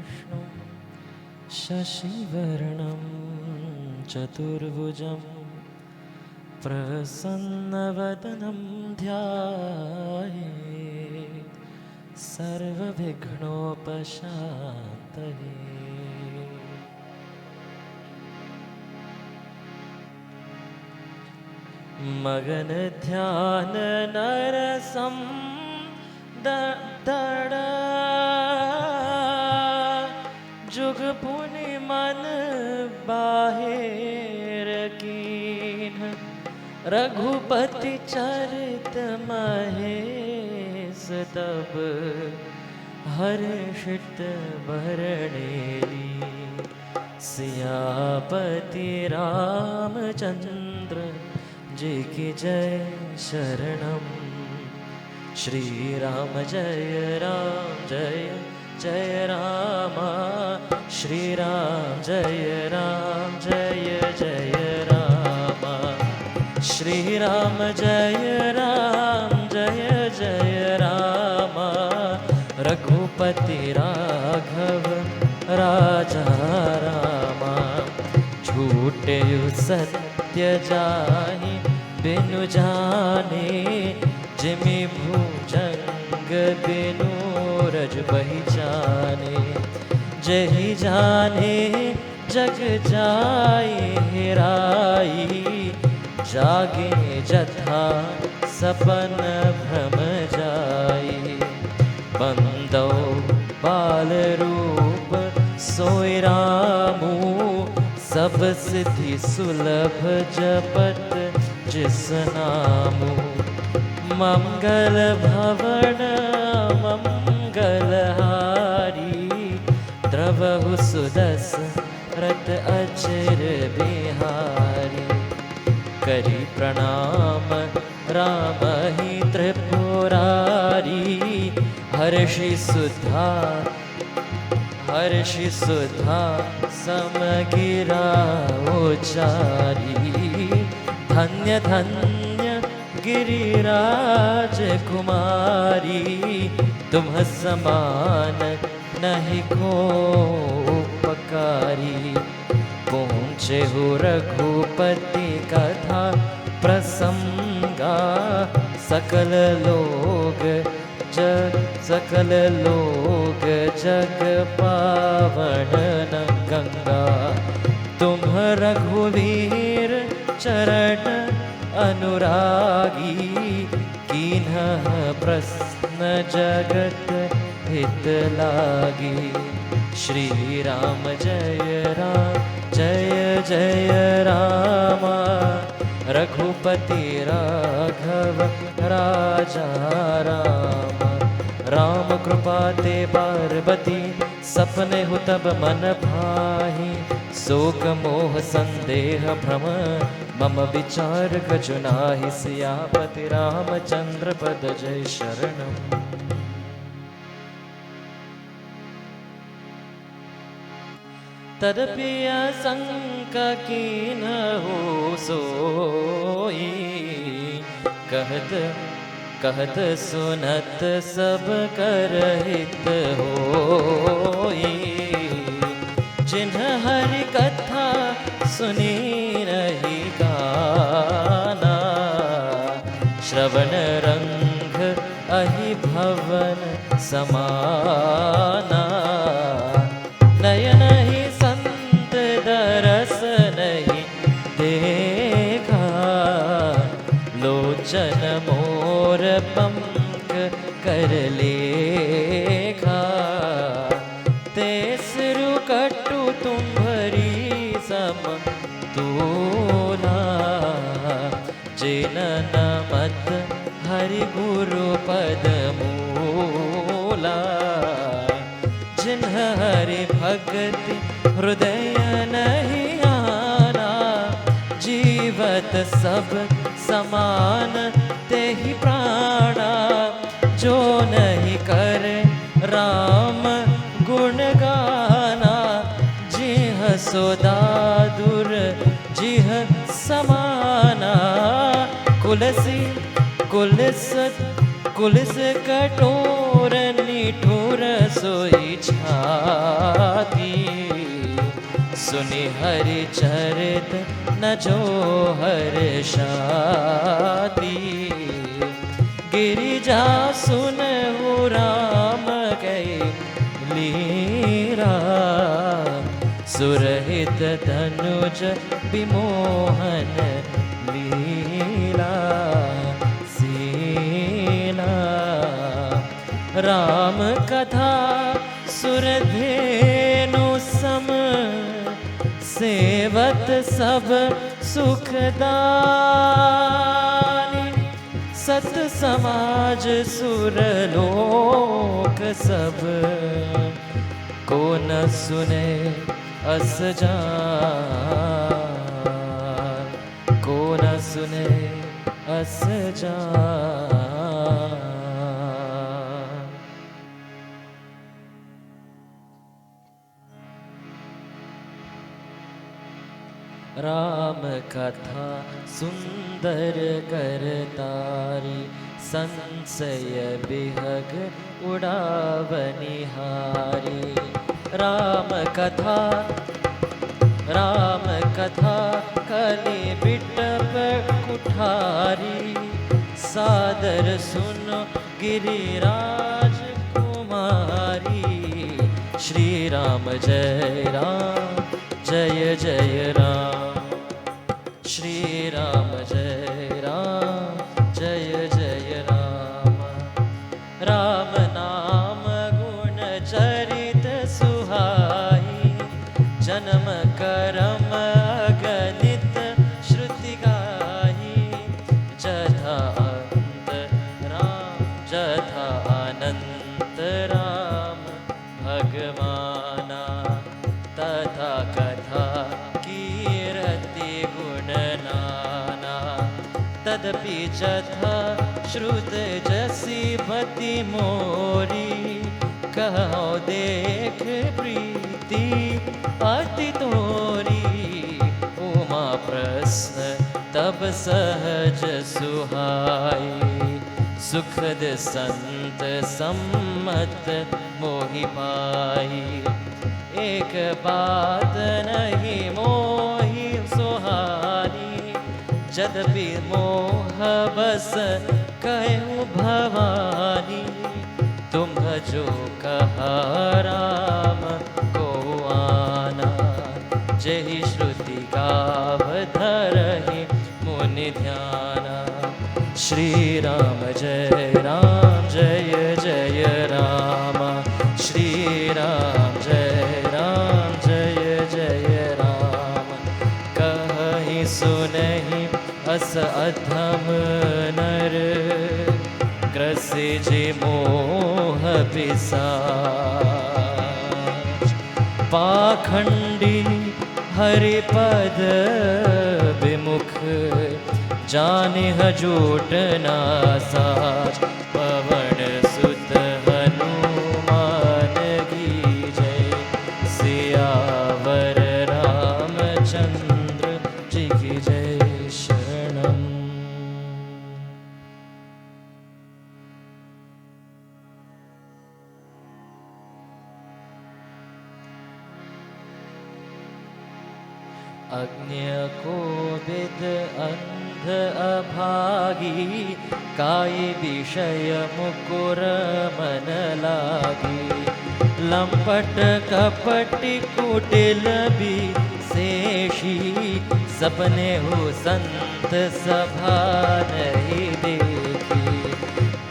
विष्णुं शशिवर्णं चतुर्भुजं प्रसन्नवदनं ध्यायेत् सर्वविघ्नोपशान्तये। मगन ध्यान नरसं दड़ जुग पुनि मन बाहेर कीन रघुपति चरित महेश तब हर्षित बरनेली सियापति रामचंद्र जी की जय शरणम। श्री राम जय जय राम, श्री राम जय जय राम, श्री राम जय जय राम। रघुपति राघव राजा राम, झूठे सत्य जाहि बिनु जाने, जिमि भुजंग बिनु रज पहिचाने। जहि जाने जग जाए हेराई, जागे जथा सपन भ्रम जाई। बंदो बाल रूप सोई रामू, सब सिद्धि सुलभ जपत जिस नामु। मंगल भवन मंगलहारी, द्रवहु सुदस रत अचिर बिहारी। करी प्रणाम राम ही त्रिपुरारी, हर्षि सुधा समगिरा उचारी। धन्य धन्य गिरिराज कुमारी, तुम समान नहीं को उपकारी। पहुँचे हो रघुपति कथा प्रसंगा, सकल लोग जग पावन गंगा। तुम रघुवीर चरण अनुरागी, कीन्ह प्रश्न जगत हित लागी। श्री राम जय जय राम, रघुपति राघव राजा राम। राम कृपा ते पार्वती, सपने हु तब मन भाही। शोक मोह संदेह भ्रम, मम विचार कछु नाहि। सियापति रामचंद्र पद जय शरणम। तदपि असंक कीन हो सोई, कहत सुनत सब कर हित होई। जिन्ह हरि कथा सुनी नहीं गाना, श्रवण रंग अहि भवन समाना। नयन ही संत दरस नहीं देखा, लोचन मोर पंख कर लेखा। तेसरु कटु तुम भरी सम तोला, जिन नमत हरि गुरु पद मूला। जिन्ह हरि भक्ति हृदय नहीं आना, जीवत सब समान तेहि प्राणा। जो नहीं करे राम गुण गाना, जिह सोदादुर जिह समाना। कुलस कटोर निठुर निठुर सोई छाती, सुनि हरि चरित न जो हर्षाती। गिरिजा सुनहु राम गए लीला, सुरहित धनुज विमोहन लीला सीला। राम कथा सुरधेनु सम, सेवत सब सुखदानी। सत समाज सुरलोक सब, को न सुने अस जान, को न सुने अस जान। राम कथा सुंदर करतारी, संशय बिहग उड़ावनिहारी। राम कथा कली बिटप कुठारी, सादर सुनो गिरिराज कुमारी। श्री राम जय राम जय जय राम, श्री राम जय राम जय जय राम। राम नाम गुण चरित सुहाई, जन्म करम अगणित श्रुति गाई। जथा अंत राम जथा अनंत राम भगवाना, तथा कथा कीरति गुण नाना। तदपि जथा श्रुत जसी पति मोरी, कहो देख प्रीति अति तोरी। उमा प्रश्न तब सहज सुहाई, सुखद संत सम्मत मोहि पाई। एक बात नहीं मोहि सुहानी, जदपि मोह बस कहूँ भवानी। तुम जो कहा राम को आना, जहि श्रुति गाव धरहि मुनि ध्याना। श्री राम जय राम जय जय राम, श्री राम जय राम जय जय राम। कहि सुनहि अस अधम नर, ग्रसिजि मोह पिशाच। पाखंडी हरिपद विमुख, जानिह झूठ ना साच। पवन सुत हनुमान की जय, सियावर रामचंद्र जी की जय। शरणम। अज्ञ को विद अंध अभागी, काय विषय मुकुर मन लागी। लंपट कपटि कुटिल विशेषी, सपने हो संत सभा नहीं देखी।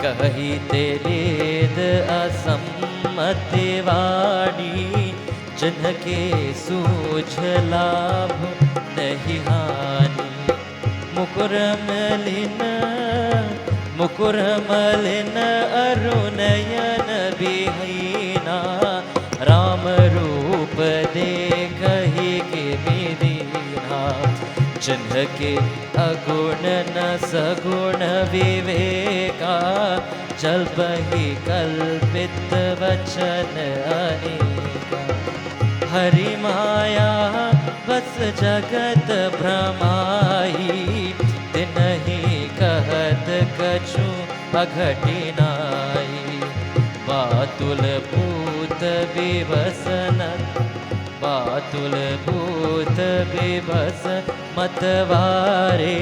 कही ते वेद असम्मति वाणी, जिनके सूझ लाभ नहीं हानि। मुकुर मलिन अरुणयन विहीना, राम रूप देखहि किमि दीना। जिनके अगुण न सगुण विवेका, जल्पहि कल्पित वचन अनेका। हरि माया बस जगत भ्रमाई, तिनहि कहत कछु अघटिनाई। बातुल भूत विवसन, बातुल भूत विवस मतवारे,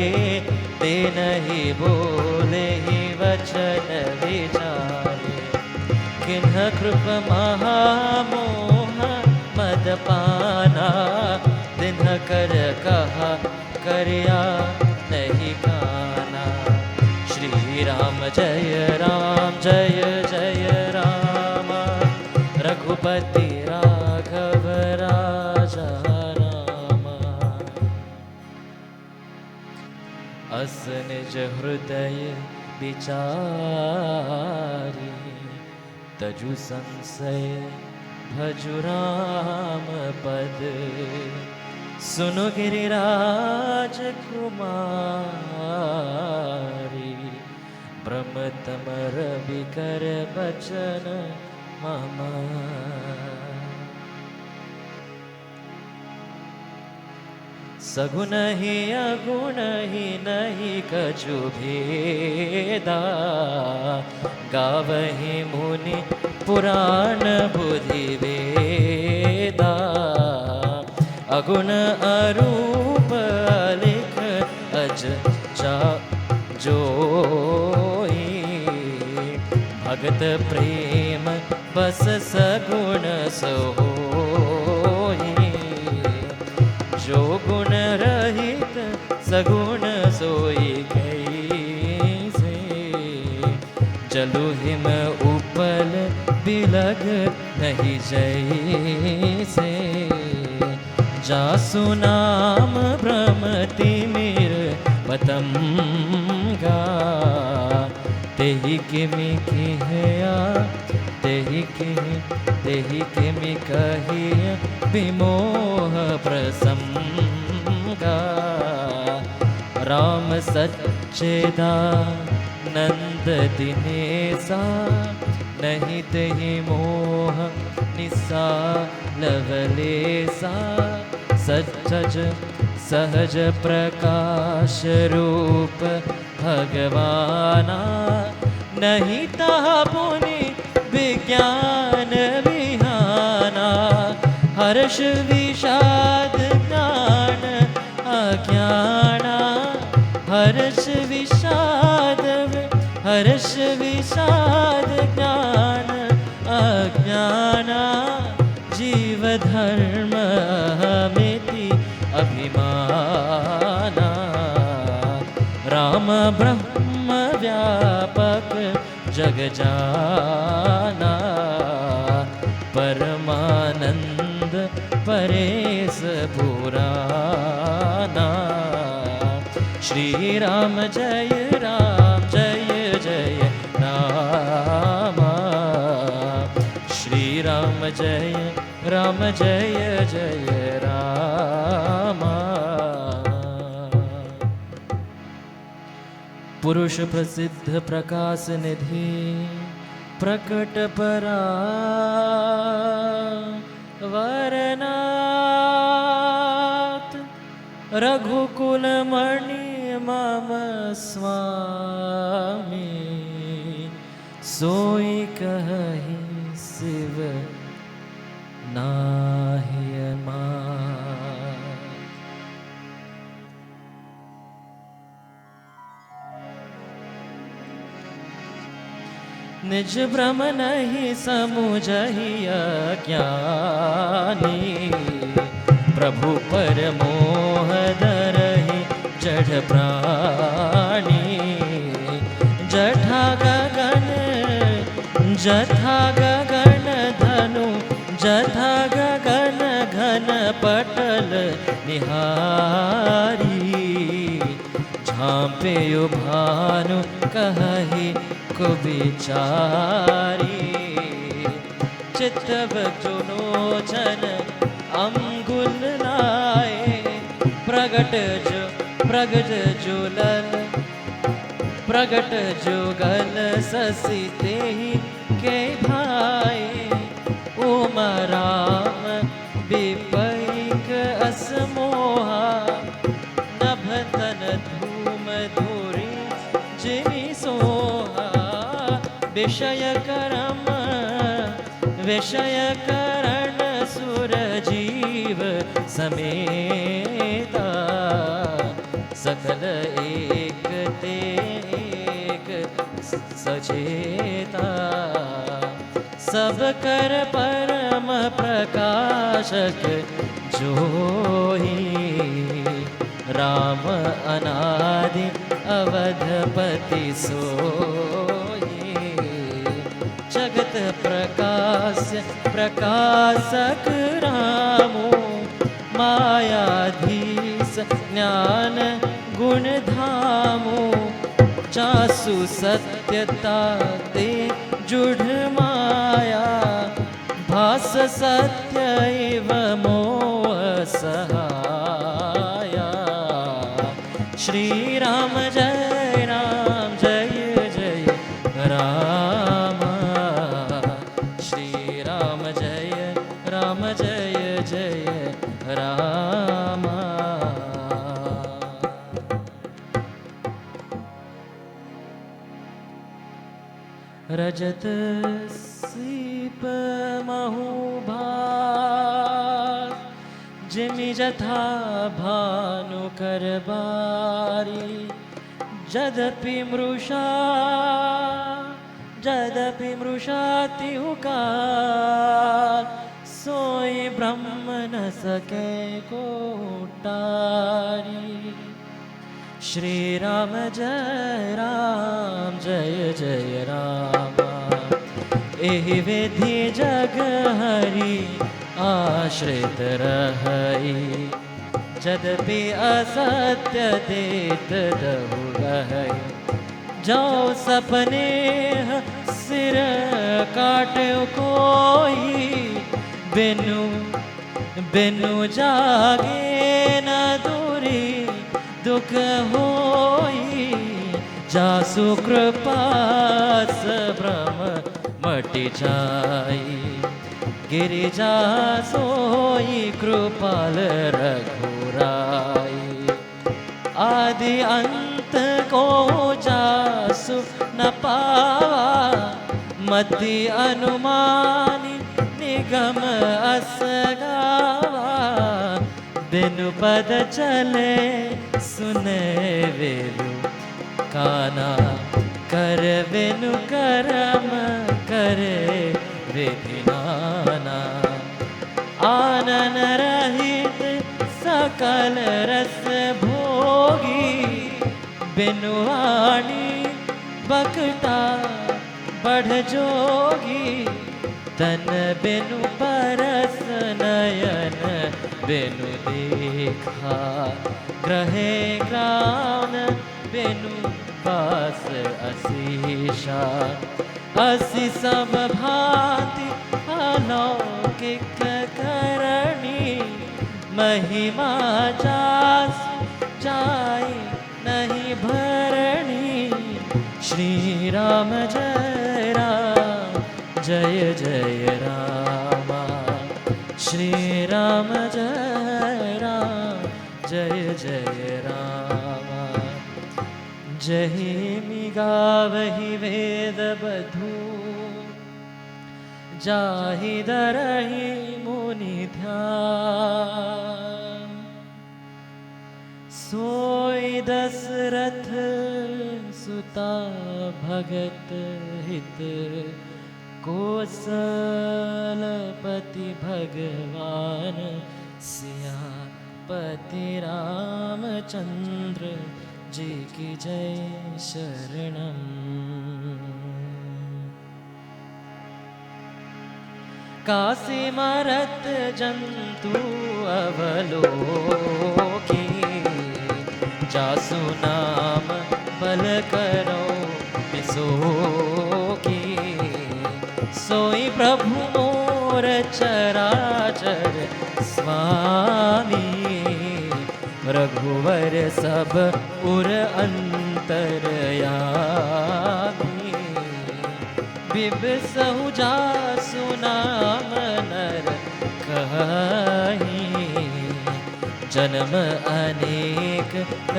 ते नहीं बोले ही वचन विचारे। किन्ह कृप महामोह मदपाना, दिन कर कहा करया नहीं काना। श्री राम जय जय राम, रघुपति राघव राजा राम। अस निज हृदय विचारी, तजु संशय भजु राम पद। सुनो गिरिराज कुमारी, ब्रह्मतम रवि कर बचन मम। सगुन ही अगुण ही नहीं कछु भेदा, गावहि मुनि पुराण बुद्धि वेदा। अगुण अरूप अलिख अज जा जोई, भगत प्रेम बस सगुण सोई। जो गुण रहित सगुण सोई कैसे, जलु हिम उपल बिलग नहीं जैसे। जासु नाम भ्रमति मिर पतंगा, तेहि किमि किहया तेहि किमि कहिय विमोह प्रसंगा। राम सच्चिदानंद दिनेसा, नहीं तेहि मोह निसा लवलेसा। सच्चज सहज प्रकाश रूप भगवाना, नहीं तहा पुनि विज्ञान विहाना। हर्ष विषाद ज्ञान अज्ञाना, हर्ष विषाद ज्ञान अज्ञाना। जीव धर्म मिति अभिमाना, राम ब्रह्म व्यापक जग जाना। परमानंद परेश पुराना। श्री राम जय जय राम, श्री राम जय जय राम। पुरुष प्रसिद्ध प्रकाश निधि, प्रकट परावरनाथ। रघुकुल मणि मम स्वामी, सोई कहि शिव नाहि मान। निज भ्रम नहीं समुझहि अज्ञानी, प्रभु पर मोह धरहि जड़ प्राणी। जठा गगन धनु, जथा गगन घन पटल निहारी। झांपे भानु कहि कुविचारी। चित्तव चुनोचन अंगुल लाए, प्रगट जुगल ससी तेहि के भाई। ओम राम विपैक असमोहा, नभ तन धूम धूरी जिमि सोहा। विषय करम विषय करण सुर जीव समेता, सकल एक ते एक सचेता, सब कर परम प्रकाशक जोही, राम अनादि अवधपति सोई, जगत प्रकाशक रामो, मायाधीश ज्ञान गुण धामो, जासु सत्यता ते जुढ़ माया, भास सत्य एव मोह सहाया। श्री राम जय जय राम, श्री राम जय जय राम। रजत सीप महुभास, जिमि जथा भानु करबारी, जदपि मृषाति हुकार, सोई ब्रह्म न सके कोटारी। श्री राम जय जय राम, एहि विधि जग हरि आश्रित रहई, जदपि असत्य देत दहु गहई, जो सपने सिर काट्यो कोई, बिनु जागे न दूरी दुख होई, जासु कृपास भ्रम मटि जाई, गिरिजा सोई कृपाल रघुराई, आदि अंत को जासु न पावा, मति अनुमानी निगम असगावा, बिनु पद चले सुने वेलु काना, कर बिनु करम करे विधि नाना, आनन रहित सकल रस भोगी, बिनु वाणी बकटा बढ़ जोगी, तन बिनु परस नयन बिनु देखा, ग्रहे ग्राम बिनु पास असीशा, असी सब भांति अलौकिक करणी, महिमा जास जाय नहीं भरणी। श्री राम जय जय राम, श्री राम जय जय राम। जहि गावहि वेद बधू, जाहि दरहि मुनि ध्यान, सोई दशरथ सुता भगत हित, कौशलपति भगवान सियापति रामचंद्र जी की जय शरणम। काशी मरत जंतु अवलोकी, जासु नाम बल करो बिसोकी, सोई प्रभु मोर चराचर स्वामी, रघुवर सब उर अंतरयामी, बिबसहु जासु नाम नर कहि, जन्म अनेक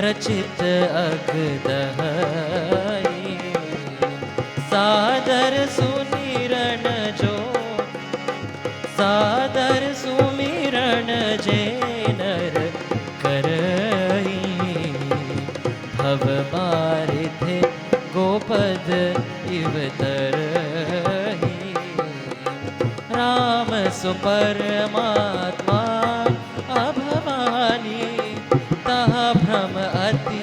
रचित अगदहि, सादर सुनिरन जो बारिथे गोपद इव तरहि। राम सुपरमात्मा अभवानी, तह भ्रम अति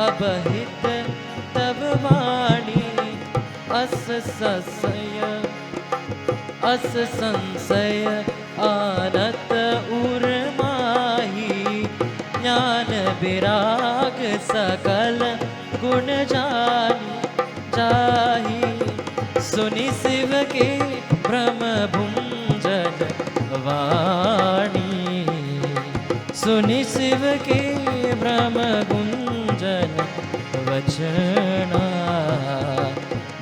अबहित तब वाणी। अस संशय आनत उर्माही, ज्ञान विराग सकल गुण जाही। सुनि शिव के भ्रम भुंजन वाणी, सुनि शिव के भ्रम गुंजन वचना।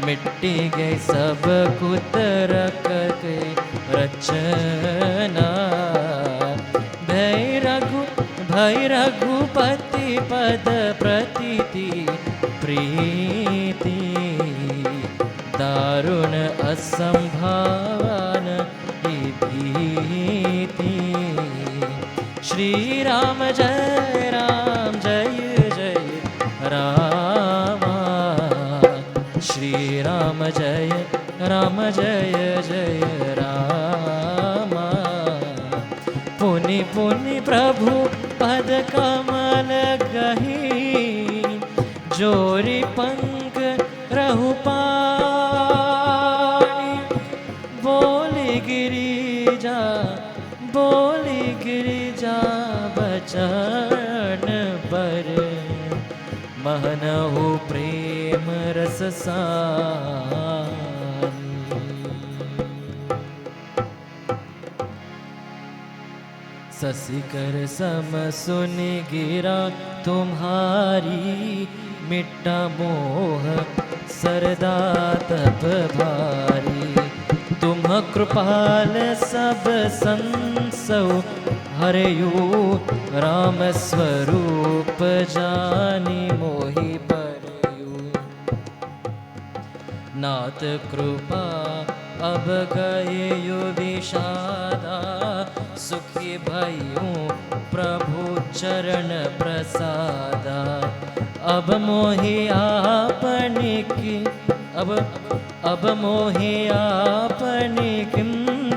मिट्टी गई सब कुतरक के रचना। भय रघुपति पद प्रतीति प्रीति, दारुण असंभावन भीति। श्री राम जय जय राम, श्री राम जय जय राम। पुनि पुनि प्रभु पद कमल गही, जोरी पंख रहु पानी। बोली गिरिजा बचन पर, महनहु प्रेम रस सानी। ससिकर सम सुनि गिरा तुम्हारी, मिट्टा मोह सरदा तप भारी। तुम कृपाल सब संसौ हरयु, राम स्वरूप जानी मोहि परयु। नाथ कृपा अब गए विषादा, सुखी भयूं प्रभु चरण प्रसादा। अब मोहि आपने की अब मोहि आपने किम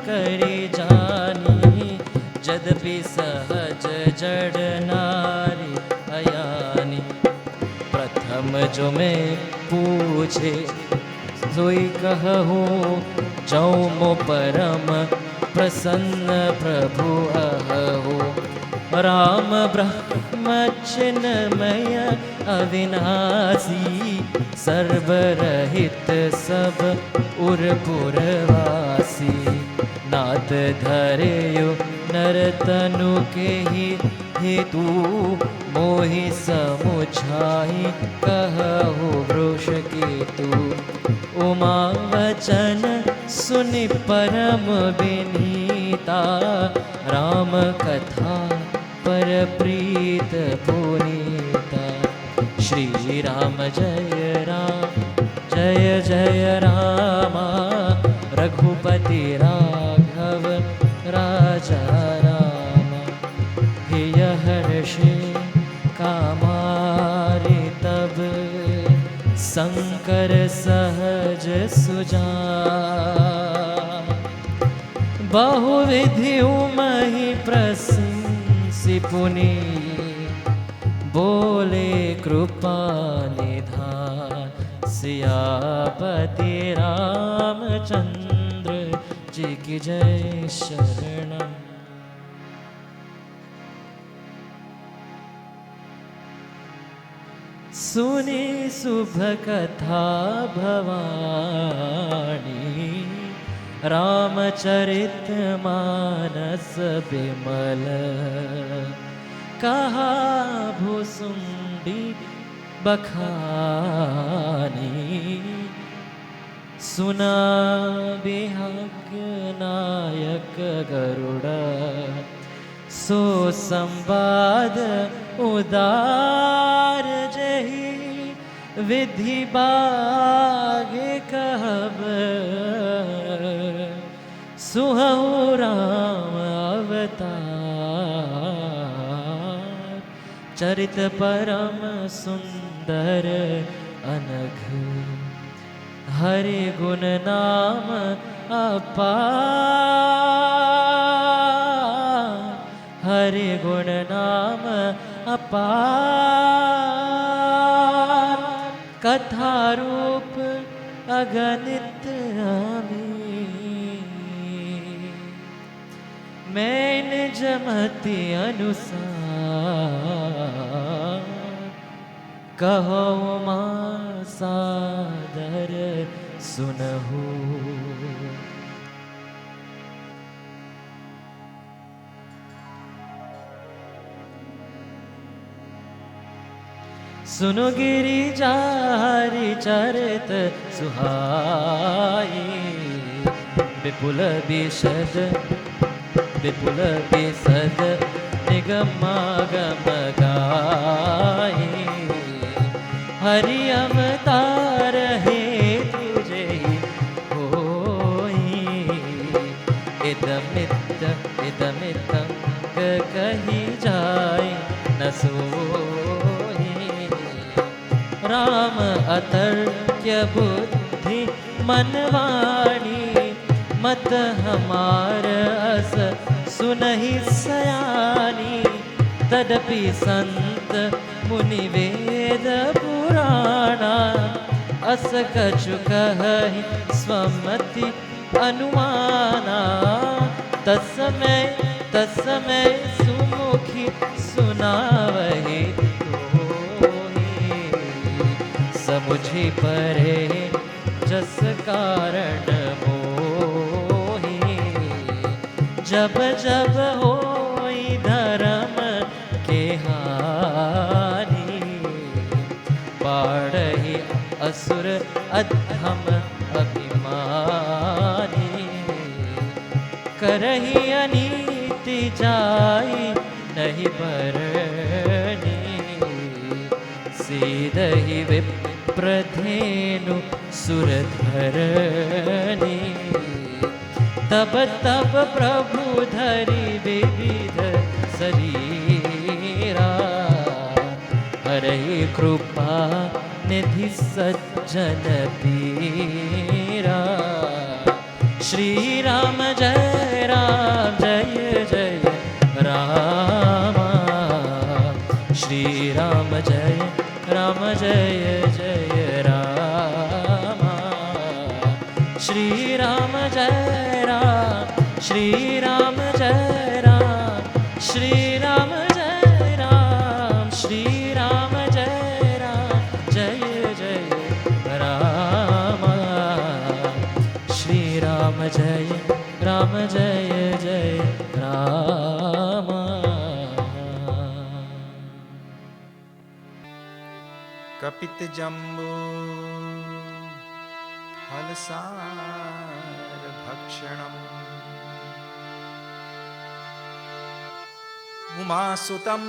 करी जानी। जदपि सहज जड़ नारी अयानी, प्रथम जो मैं पूछे सोई कहूँ। जौ मो परम प्रसन्न प्रभु अहो, राम ब्रह्म चिन्मय अविनाशी। सर्वरहित सब उरपुरवासी, नाथ धरेयो नरतनु के ही हेतु। मोहि समुझाई कहु वृष केतु। उमा वचन सुनि परम विनीता, राम कथा पर प्रीत पुनीता। श्री राम जय जय राम, रघुपति राघव राजा राम। हिय हर्षि कामारि तब, शंकर सहज सुजान। बहुविधि महि प्रशंसि पुनि, बोले कृपा निधान। सियापति रामचंद्र जी की जय शरणम। सुनी शुभ कथा भवानी, रामचरित मानस बिमल। कहा भुसुंडी बखानी, सुना बिहक नायक गरुड़। सो संवाद उदार जही, विधि बागे कहब। सुहु राम अवतार, चरित परम सुंदर सुंदर अनघ। हरि गुण नाम अपार, हरि गुण नाम अपार। कथा रूप अगणित अमीर, मैं निज मति अनुसार कहो मां सादर सुनहु। सुनो गिरिजा हरि चरित सुहाई, विपुल विशद विपुल विशद निगमागम गाई। हरि अवतार हे तुझे होई, इदमितं कही जाय न सोई। राम अतर्क्य बुद्धि मनवाणी, मत हमार अस सुनहि सयानी। तदपि संत मुनि वेद पुराणा, अस कछु कहहि स्वमति अनुमाना। तत्समय सुमुखी सुनावहि तोहि, समुझि परे जस कारण मोहि। जब जब होई धर्म के हानि, बाढ़हि असुर अधम अभिमानी। करहि अनीति जाई नहीं बरनी, सीदहि विप्रधेनु सुरधरनी। तब तब प्रभु धरि विविध शरीरा, हरहि कृपा निधि सज्जन पीरा। श्री राम जय जय राम, श्री राम जय जय राम। श्री राम जय राम, श्री राम जय राम, श्री राम जय राम, श्री राम जय राम, जय जय राम। श्री राम जय जय राम। कपित जम्बू फलसार भक्षणम्, उमासुतं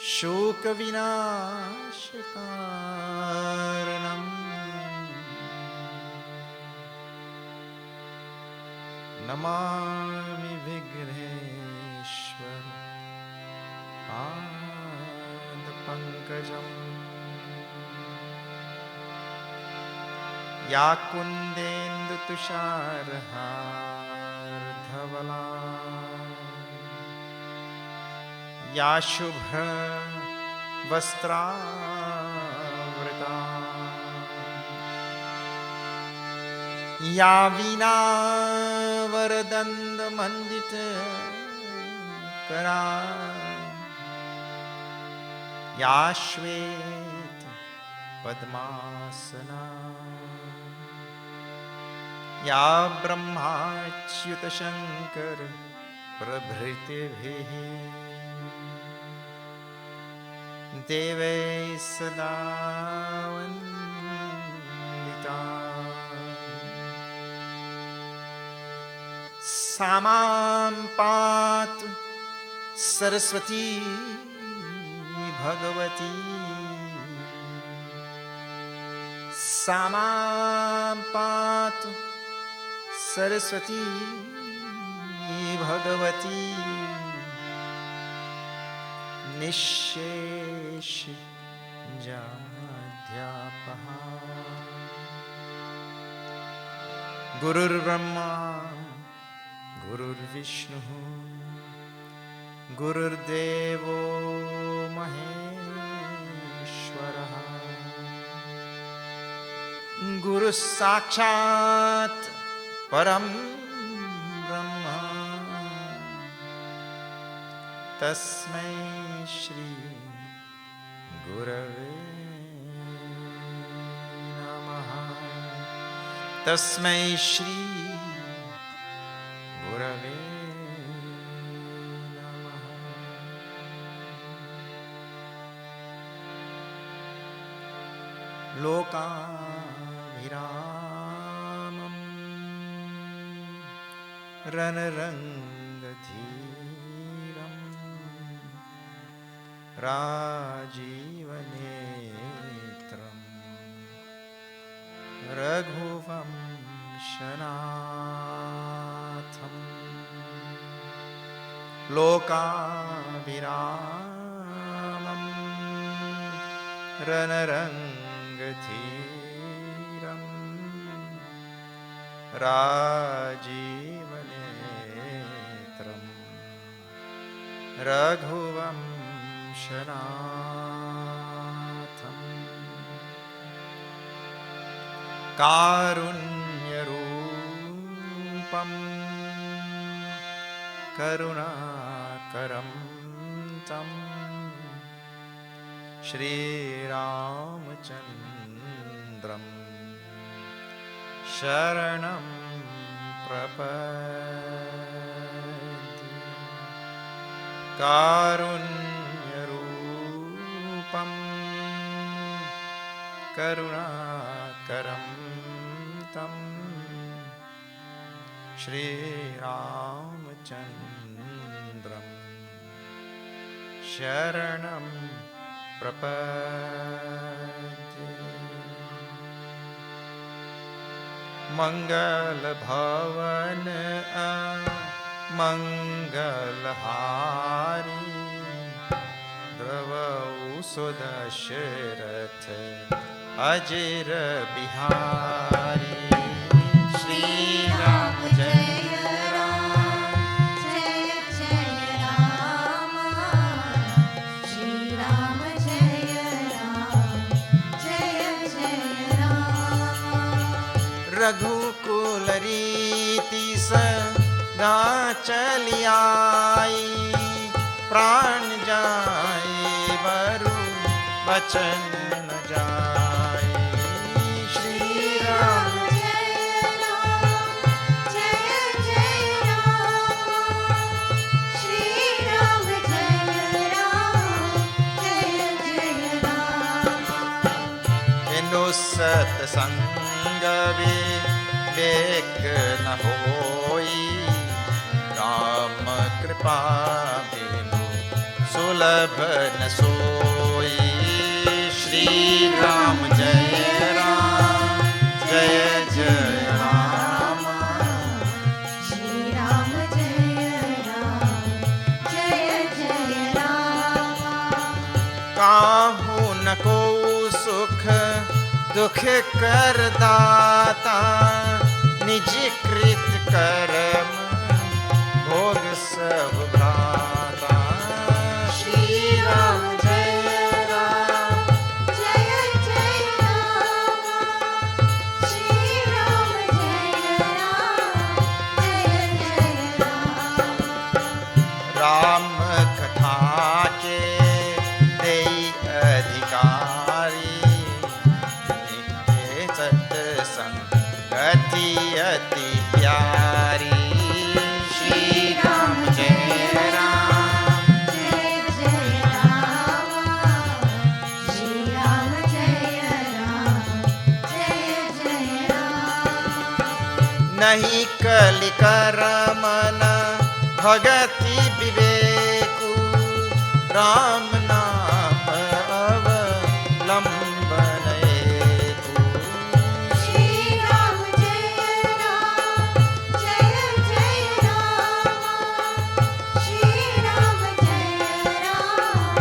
शोकविनाशकारणम्। नमामि विघ्नेश्वर पादपङ्कजम्। या कुन्देन्दुतुषारहारधवला, या शुभ्रवस्त्रावृता, या वीणावरदण्डमण्डितकरा, या श्वेत पद्मासना, या ब्रह्माच्युत शंकर प्रभृतिभिः देवैः सदा वन्दिता। सा मां पातु सरस्वती भगवती, सा मां पातु सरस्वती भगवती। निःशेष जाध्यापः गुरुर्ब्रह्मा गुरुर्विष्णुः गुरुर्देवो महेश्वरः गुरुः साक्षात् परं ब्रह्म तस्मै श्री गुरवे नमः तस्मै श्री गुरवे नमः लोकाभिरामं रणरङ्गधीरं राजीवनेत्रं रघुवंशनाथं लोकाभिरामं रणरङ्गधीरं राजीवनेत्रं रघुवंशनाथं कारुण्यरूपं करुणाकरं तं श्रीरामचन्द्रं शरणं प्रपद्ये कारुण्यरूपं करुणाकरं तं श्रीरामचन्द्रं शरणं प्रपद्ये मंगलभवन मंगलहारी द्रवौ सुदशरथ अजर बिहारी श्री राम जय राम जय जय राम श्री राम जय राम जय जय राम रघुकुल रीति सदा चली आई प्राण जाए वरु वचन न जाए श्री राम जय राम जय जय राम श्री राम जय राम जय जय राम बिनु सत्संग विवेक न होई राम कृपा बिनु सुलभ न सोई श्री राम जय राम जय जय राम श्री राम जय राम जय जय राम काहू न को सुख दुख कर दाता निज कृत कर्म भोग सब भ्राता श्री राम जय राम जय जय राम श्री राम जय राम जय जय राम राम कथा के देई अधिकारी नित्य सत्संगति अति प्यारी श्री राम जय राम जय जय राम श्री राम जय राम जय जय राम नहीं कलि करमन भगति विवेकु राम नाम अवलंबन हेतु श्री राम जय जय राम श्री राम जय Ram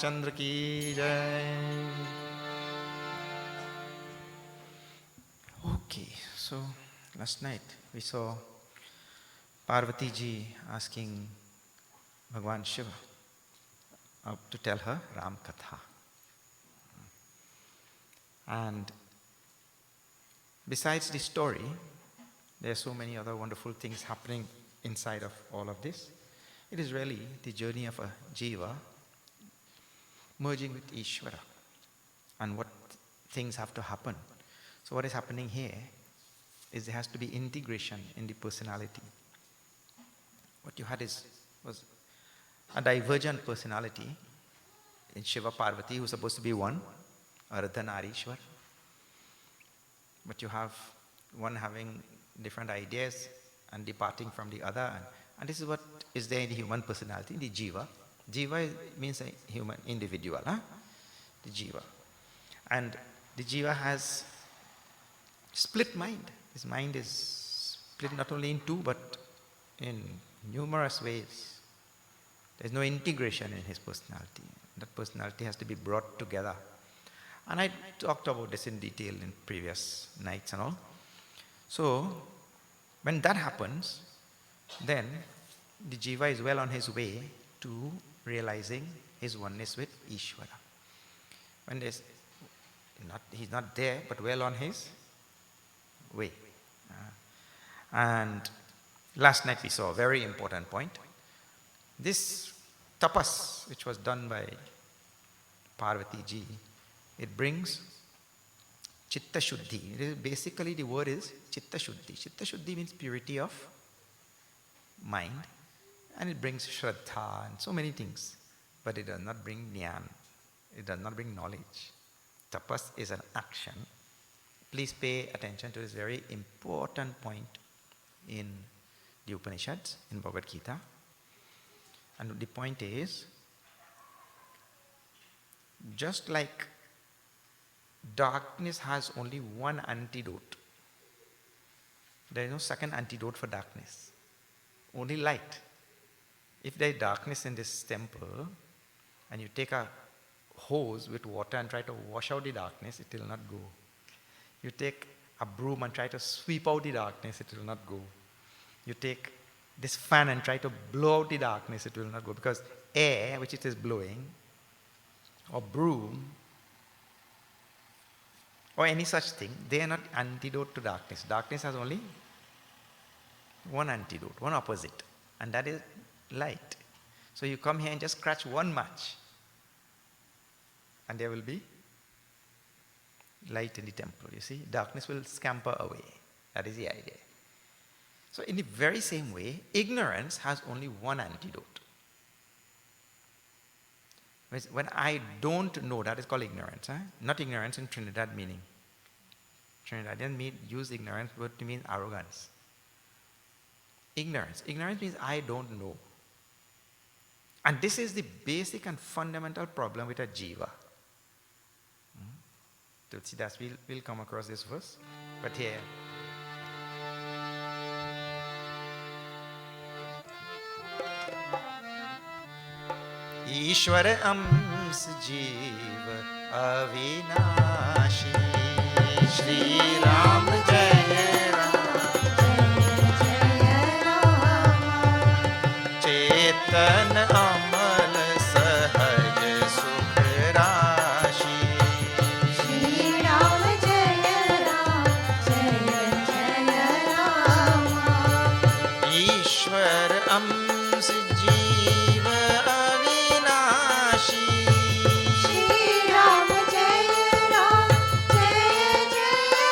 Ramchandra ki jai. Okay, so last night we saw Parvati ji asking Bhagwan Shiva to tell her Ramkatha. And besides the story, there are so many other wonderful things happening inside of all of this. It is really the journey of a jiva merging with Ishvara and what things have to happen. So what is happening here is there has to be integration in the personality. What you had was a divergent personality in Shiva Parvati, who is supposed to be one, Ardhanarishwar. But you have one having different ideas and departing from the other. And this is what is there in the human personality, the jiva. Jiva means a human individual, the jiva. And the jiva has split mind. His mind is split not only in two, but in numerous ways. There's no integration in his personality. That personality has to be brought together. And I talked about this in detail in previous nights and all. So, when that happens, then the jiva is well on his way to realizing his oneness with Ishvara. When he's not there, but well on his way. And last night we saw a very important point. This tapas, which was done by Parvati ji, it brings chitta shuddhi. Basically the word is chitta shuddhi. Chitta shuddhi means purity of mind, and it brings shraddha and so many things. But it does not bring jnana. It does not bring knowledge. Tapas is an action. Please pay attention to this very important point in the Upanishads, in Bhagavad Gita. And the point is, just like darkness has only one antidote, there is no second antidote for darkness. Only light. If there is darkness in this temple, and you take a hose with water and try to wash out the darkness, it will not go. You take a broom and try to sweep out the darkness, it will not go. You take this fan and try to blow out the darkness, it will not go. Because air, which it is blowing, or broom, or any such thing, they are not antidote to darkness. Darkness has only one antidote, one opposite, and that is light. So you come here and just scratch one match, and there will be light in the temple, you see. Darkness will scamper away. That is the idea. So in the very same way, ignorance has only one antidote. When I don't know, that is called ignorance. Not ignorance in Trinidad meaning. Trinidadian use ignorance, but to mean arrogance. Ignorance. Ignorance means I don't know. And this is the basic and fundamental problem with a jiva. Tulsidas will come across this verse, but here. ईश्वर अंश जीव अविनाशी श्री राम जय राम चेतन अमल सहज सुख राशि श्री राम जय राम ईश्वर अंश जीव श्री राम जय राम जय जय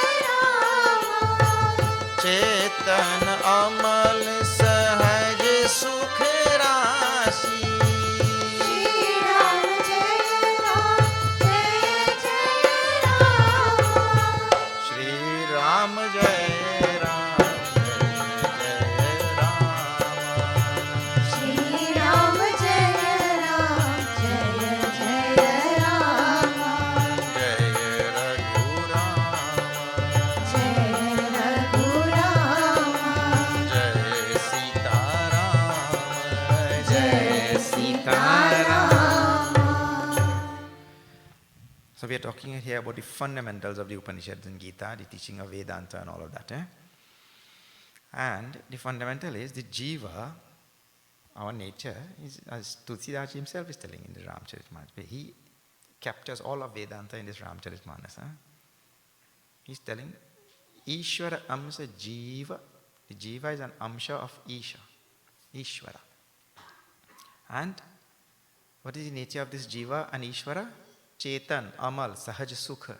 So we are talking here about the fundamentals of the Upanishads and Gita, the teaching of Vedanta and all of that. And the fundamental is the jiva, our nature, is, as Tulsidas himself is telling in the Ramcharitmanas. He captures all of Vedanta in this Ramcharitmanas. He's telling Ishvara Amsa Jiva. The Jiva is an Amsha of Isha, Ishvara. And what is the nature of this Jiva and Ishvara? Chetan, Amal, Sahaja Sukha,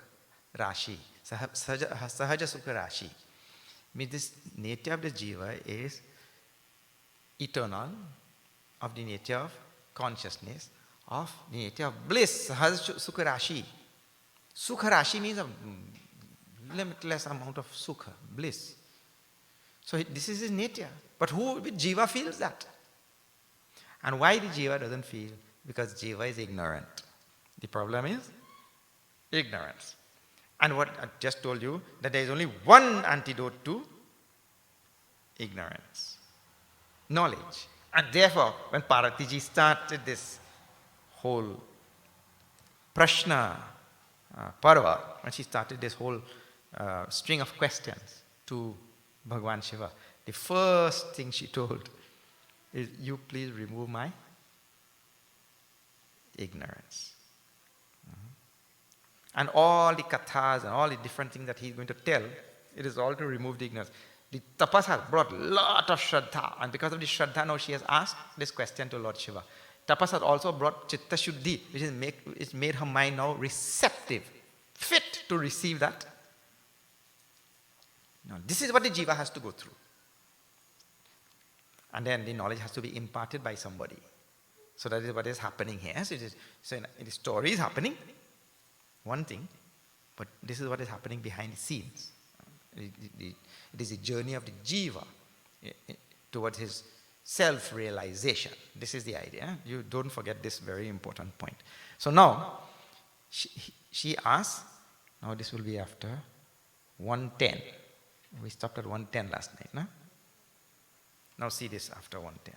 Rashi. Sahaja Sukha Rashi. Means this nature of the Jiva is eternal, of the nature of consciousness, of the nature of bliss, Sahaja Sukha Rashi. Sukha Rashi means a limitless amount of sukha, bliss. So this is his nature. But who, Jiva feels that? And why the Jiva doesn't feel? Because Jiva is ignorant. The problem is ignorance. And what I just told you, that there is only one antidote to ignorance. Knowledge. And therefore, when Parvatiji started this whole Prashna Parva, when she started this whole string of questions to Bhagavan Shiva, the first thing she told is, you please remove my ignorance. And all the kathas and all the different things that he's going to tell, it is all to remove the ignorance. The tapas has brought a lot of Shraddha, and because of the Shraddha now she has asked this question to Lord Shiva. Tapas has also brought Chitta Shuddhi, which is made her mind now receptive, fit to receive that. Now, this is what the jiva has to go through. And then the knowledge has to be imparted by somebody. So that is what is happening here. So the story is happening, one thing, but this is what is happening behind the scenes. It is a journey of the jiva towards his self-realization. This is the idea. You don't forget this very important point. So now, she asks, now this will be after 110. We stopped at 110 last night, no? Now see this after 110.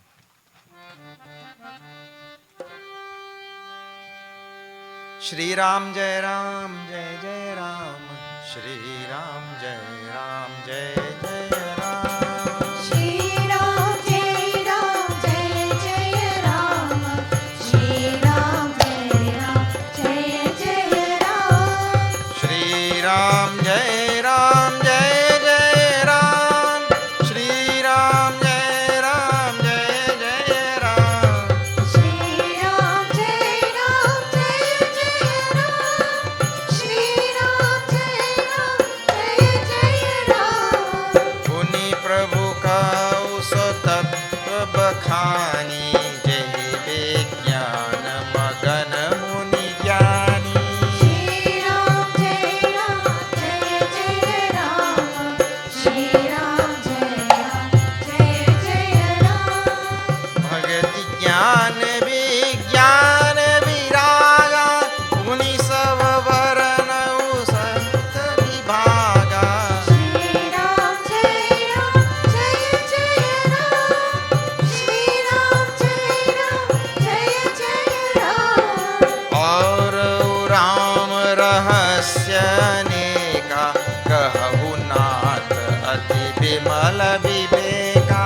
Shri Ram Jai Ram Jai Jai Ram, Shri Ram Jai Ram Jai Jai Ram. Shri Ram Jai Ram Jai Jai Ram, Shri Ram Jai Ram Jai Jai Ram. Shri Ram Jai Ram Jai Jai Ram, Shri Ram Jai Ram Jai Jai Ram. Shri Ram Jai Ram Jai Jai Ram, Shri Ram Jai Ram Jai Jai Ram. पुनि प्रभु का सो तत्व बखानी, जहि विज्ञान मगन मुनि ज्ञानी. Shri Ram Jai Ram Jai Jai Ram, Shri Ram Jai Ram Jai Jai Ram. भगति ज्ञान विज्ञान विरागा, मुनि सब वरनउ संत विभागा. Shri Ram Jai Ram Jai Jai Ram, Shri Ram Jai Ram Jai Jai Ram. और राम रहस्य अनेका, कहु नाथ अति विमल Viveka.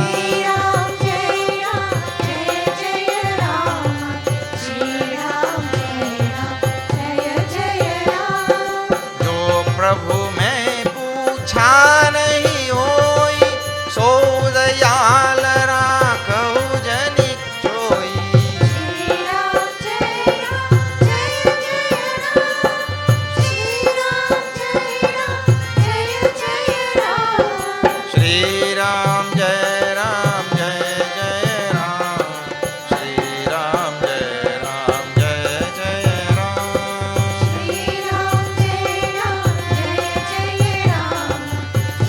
Shri Ram Jai Ram Jai Jai Ram, Shri Ram Jai Ram Jai Jai Ram. जो प्रभु में पूछा नहीं होई, सो दयाल राखहु जनिक जोई. Shri Ram Jai Ram Jai Jai Ram, Shri Ram Jai Ram Jai Jai Ram. Shri Ram जय राम जय जय राम, श्री राम जय राम जय जय Ram. Shri Ram Jai Ram Jai Jai Ram,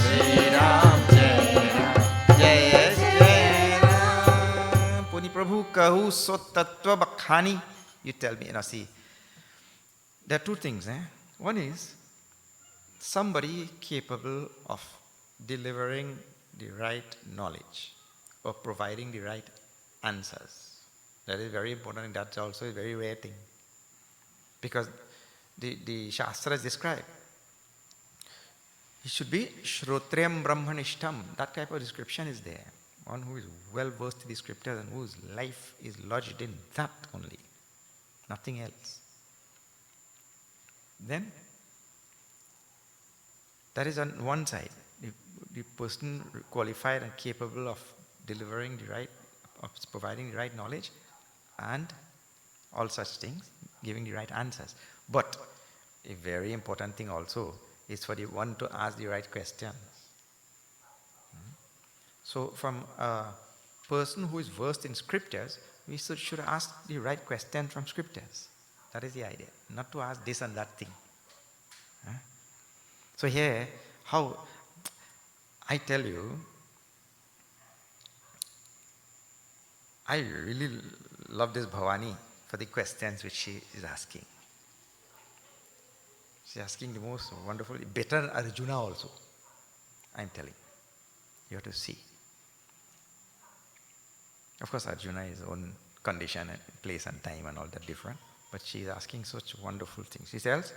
Shri Ram जय राम जय जय राम. पुनि प्रभु कहु सो तत्व बखानी. You tell me, now see, there are two things. One is somebody capable of delivering the right knowledge or providing the right answers. That is very important, and that's also a very rare thing. Because the Shastras describe. He should be Shrotriyam Brahmanishtam. That type of description is there. One who is well versed in the scriptures and whose life is lodged in that only, nothing else. Then, that is on one side. The person qualified and capable of delivering the right, of providing the right knowledge and all such things, giving the right answers. But a very important thing also is for the one to ask the right questions. So from a person who is versed in scriptures, we should ask the right question from scriptures. That is the idea, not to ask this and that thing. So here, how, I tell you, I really love this Bhavani for the questions which she is asking. She's asking the most wonderful, better than Arjuna also, I'm telling. You have to see. Of course, Arjuna is own condition and place and time and all that different, but she is asking such wonderful things. She tells,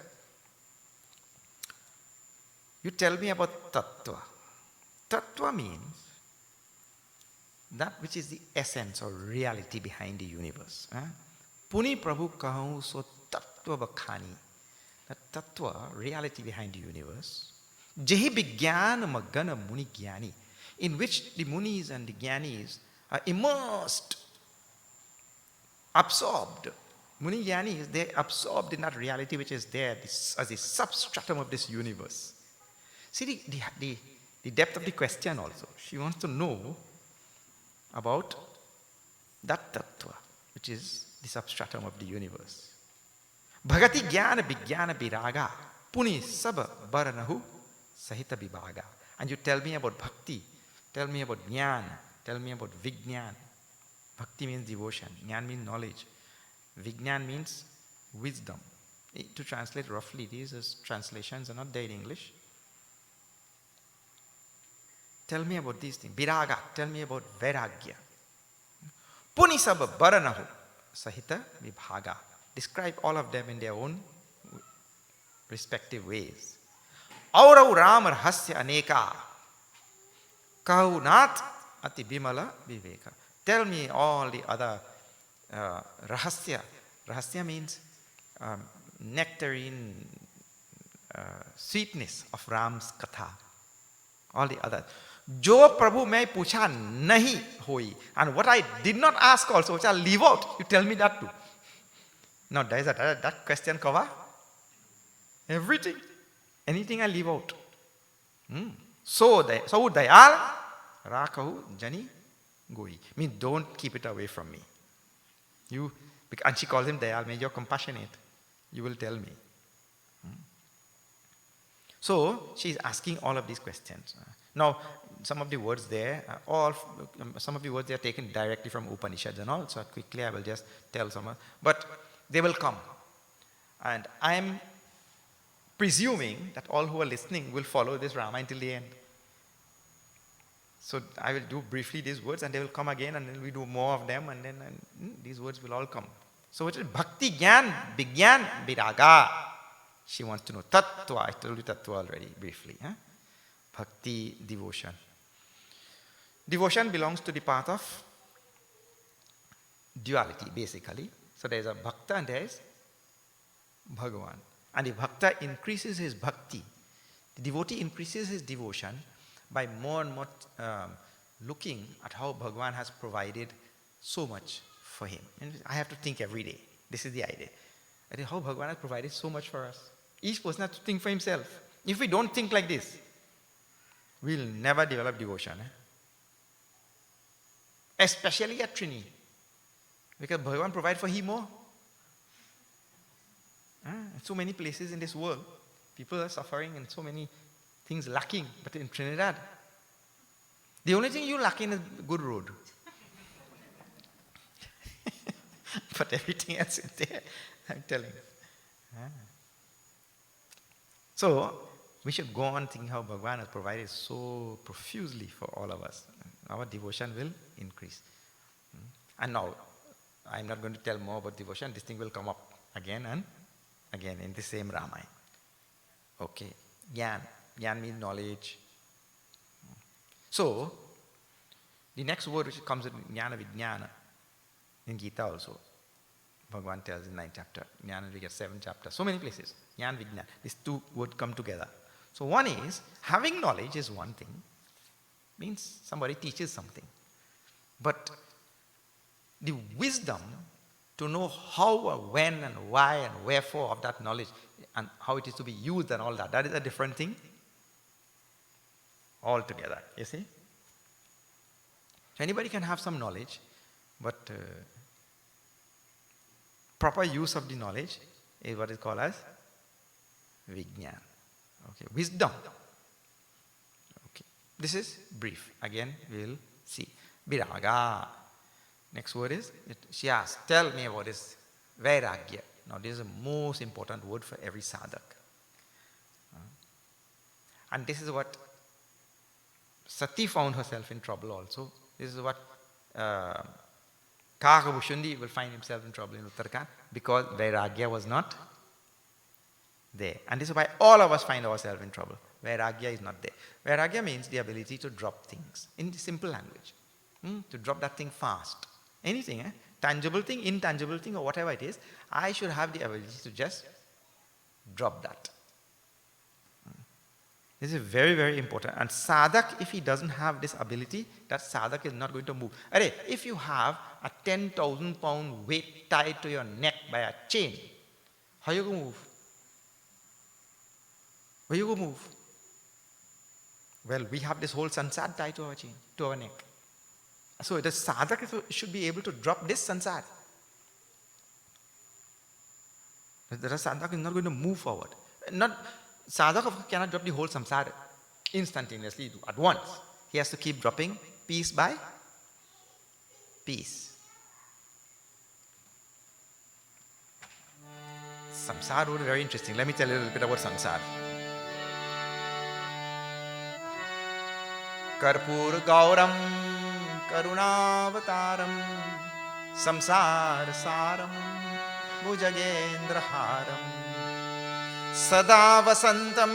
you tell me about tattva. Tattva means that which is the essence or reality behind the universe. Puni Prabhu kahu so tattva bakhani. That tattva, reality behind the universe. Jehi Vijnana Magana Muni Jnani, in which the Munis and the Jnanis are immersed, absorbed. Muni Jnanis, they are absorbed in that reality which is there as a substratum of this universe. See the depth of the question also. She wants to know about that tattva, which is the substratum of the universe. Bhagati Jnana Vijnana Vairagya Puni Saba Baranahu Sahita Vibhaga. And you tell me about bhakti, tell me about jnana, tell me about vijnana. Bhakti means devotion, jnana means knowledge, vijnana means wisdom. To translate roughly, these translations are not there in English. Tell me about these things. Viraga, tell me about Vairagya. Puni Saba Baranahu Sahita Vibhaga. Describe all of them in their own respective ways. Aurau Ram Rahasya Aneka Kahunat Ati Bimala Viveka. Tell me all the other Rahasya. Rahasya means nectarine sweetness of Ram's Katha. All the others. Jo Prabhu mai pucha nahi hoi. And what I did not ask also, which I'll leave out, you tell me that too. Now, does that question cover everything? Anything I leave out? So dayal rakahu jani goi. Means don't keep it away from me. And she calls him dayal, means you're compassionate. You will tell me. So she's asking all of these questions. Now, some of the words there are taken directly from Upanishads and all. So quickly I will just tell some. But they will come. And I am presuming that all who are listening will follow this Ramayana till the end. So I will do briefly these words and they will come again and then we do more of them and then these words will all come. So it is Bhakti Jnana Vijnana Vairagya. She wants to know Tattva. I told you Tattva already briefly. Bhakti, devotion. Devotion belongs to the path of duality basically. So there is a Bhakta and there is Bhagavan. And the Bhakta increases his bhakti. The devotee increases his devotion by more and more looking at how Bhagavan has provided so much for him. And I have to think every day. This is the idea. That is how Bhagavan has provided so much for us. Each person has to think for himself. If we don't think like this, we'll never develop devotion. Especially at Trini. Because Bhagavan provides for him more. So many places in this world, people are suffering and so many things lacking. But in Trinidad, the only thing you lacking is good road. But everything else is there, I'm telling you. So, we should go on thinking how Bhagavan has provided so profusely for all of us. Our devotion will increase. And now, I'm not going to tell more about devotion. This thing will come up again and again in the same Ramayana. Okay, Gyan. Gyan means knowledge. So, the next word which comes in Jnana Vijnana, in Gita also, Bhagavan tells in 9th chapter, Jnana we get 7th chapter, so many places, Jnana Vijnana, these two words come together. So one is, having knowledge is one thing, means somebody teaches something. But the wisdom to know how and when and why and wherefore of that knowledge and how it is to be used and all that, that is a different thing altogether, you see. So anybody can have some knowledge, but proper use of the knowledge is what is called as Vijnana. Okay, wisdom. Okay, this is brief. Again, we'll see. Vairagya. Next word is, she asked, tell me what is Vairagya. Now, this is the most important word for every sadhak. And this is what Sati found herself in trouble also. This is what Kakabhushundi will find himself in trouble in Uttarakhand because Vairagya was not there. And this is why all of us find ourselves in trouble. Vairagya is not there. Vairagya means the ability to drop things in simple language. To drop that thing fast. Anything, tangible thing, intangible thing, or whatever it is, I should have the ability to just drop that. This is very, very important. And sadhak, if he doesn't have this ability, that sadhak is not going to move. If you have a 10,000 pound weight tied to your neck by a chain, how you going to move? Where you going to move? Well, we have this whole sansar tied to our chain, to our neck. So the sadhak should be able to drop this sansar. The sadhak is not going to move forward. Sadhaka cannot drop the whole samsara instantaneously at once. He has to keep dropping piece by piece. Samsara would be very interesting. Let me tell you a little bit about samsara. Karpur Gauram Karunavataram Samsara Saram Bhujagendra Haram Sada Vasantam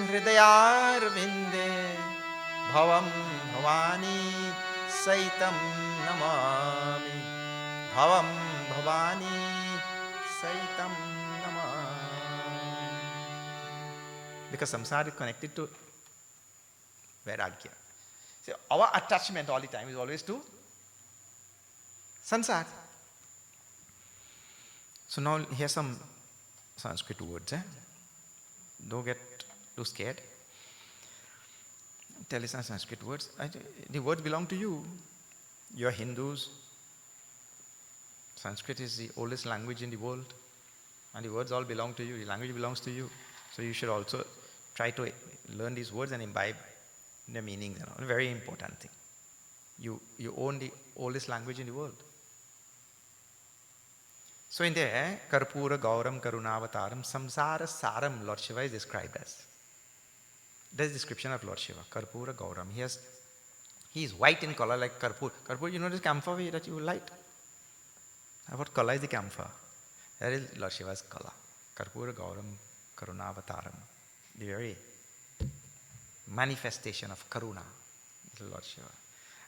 Hridayarvinde Bhavam Bhavani Saitam Namami Bhavam Bhavani Saitam Namami. Because samsara is connected to Vairagya. So our attachment all the time is always to samsara. So now here's some Sanskrit words. Don't get too scared. Tell us some Sanskrit words. The words belong to you. You are Hindus. Sanskrit is the oldest language in the world. And the words all belong to you. The language belongs to you. So you should also try to learn these words and imbibe the meanings. A very important thing. You own the oldest language in the world. So in there, Karpura Gauram Karunavataram Samsara Saram Lord Shiva is described as. That is the description of Lord Shiva. Karpura Gauram. He is white in color like Karpur. Karpur, you know this camphor that you light? What color is the camphor? That is Lord Shiva's color. Karpura Gauram Karunavataram. The very manifestation of Karuna is Lord Shiva.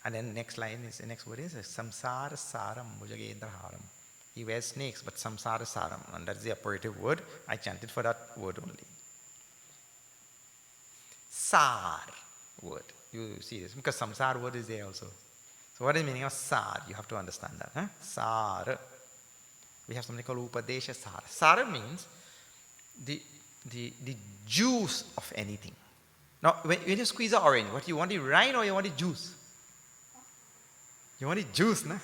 And then next word is Samsara Saram Bhujagendra Haram. He wears snakes, but samsara saram, and that's the operative word. I chanted for that word only. Sar word. You see this, because samsara word is there also. So what is the meaning of sar? You have to understand that. Sar. We have something called upadesha sar. Sar means the juice of anything. Now, when you squeeze an orange, what you want, the rind or you want the juice? You want the juice, na?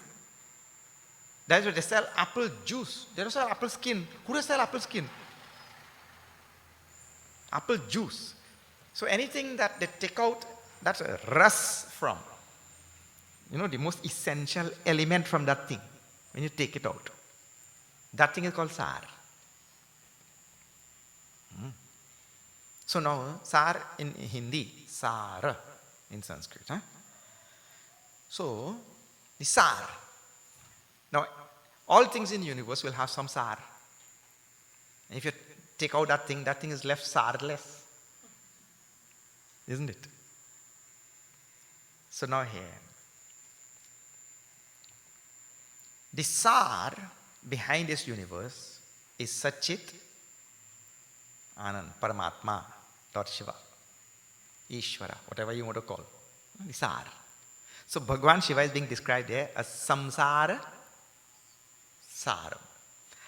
That's why they sell apple juice. They don't sell apple skin. Who does sell apple skin? Apple juice. So anything that they take out, that's a rus from. The most essential element from that thing. When you take it out. That thing is called sar. So now, sar in Hindi, sar in Sanskrit. So, the sar. Now, all things in the universe will have some sar. If you take out that thing is left sarless. Isn't it? So now here, the sar behind this universe is Satchit Anand, Paramatma, Lord Shiva, Ishvara, whatever you want to call, the sar. So Bhagwan Shiva is being described here as samsara saram.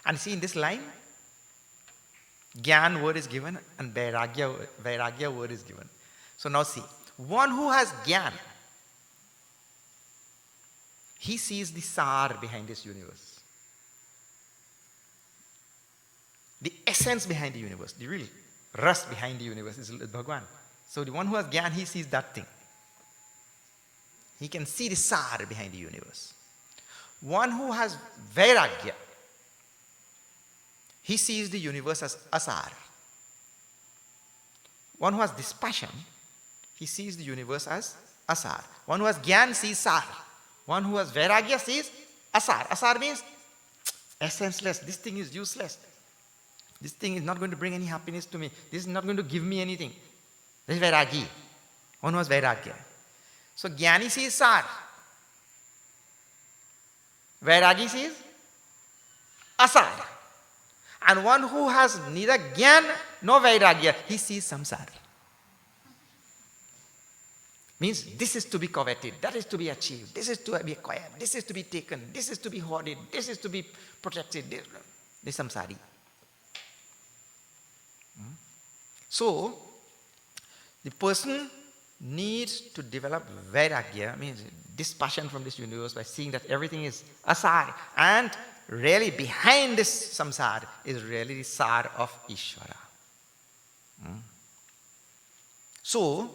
And see in this line, Gyan word is given and Vairagya word is given. So now see, one who has Gyan, he sees the sar behind this universe. The essence behind the universe, the real rust behind the universe is Bhagwan. So the one who has Gyan, he sees that thing. He can see the sar behind the universe. One who has Vairagya, he sees the universe as asar. One who has dispassion, he sees the universe as asar. One who has Gyan sees sar. One who has Vairagya sees asar. Asar means essenceless. This thing is useless. This thing is not going to bring any happiness to me. This is not going to give me anything. This is Vairagi. One who has Vairagya. So Jnani sees sar. Vairagi sees asar. And one who has neither Jnana nor Vairagya, he sees samsara. Means this is to be coveted, that is to be achieved, this is to be acquired, this is to be taken, this is to be hoarded, this is to be protected. This is samsari. So, the person needs to develop Vairagya, means dispassion from this universe by seeing that everything is asar. And really behind this samsara is really the sar of Ishvara. So,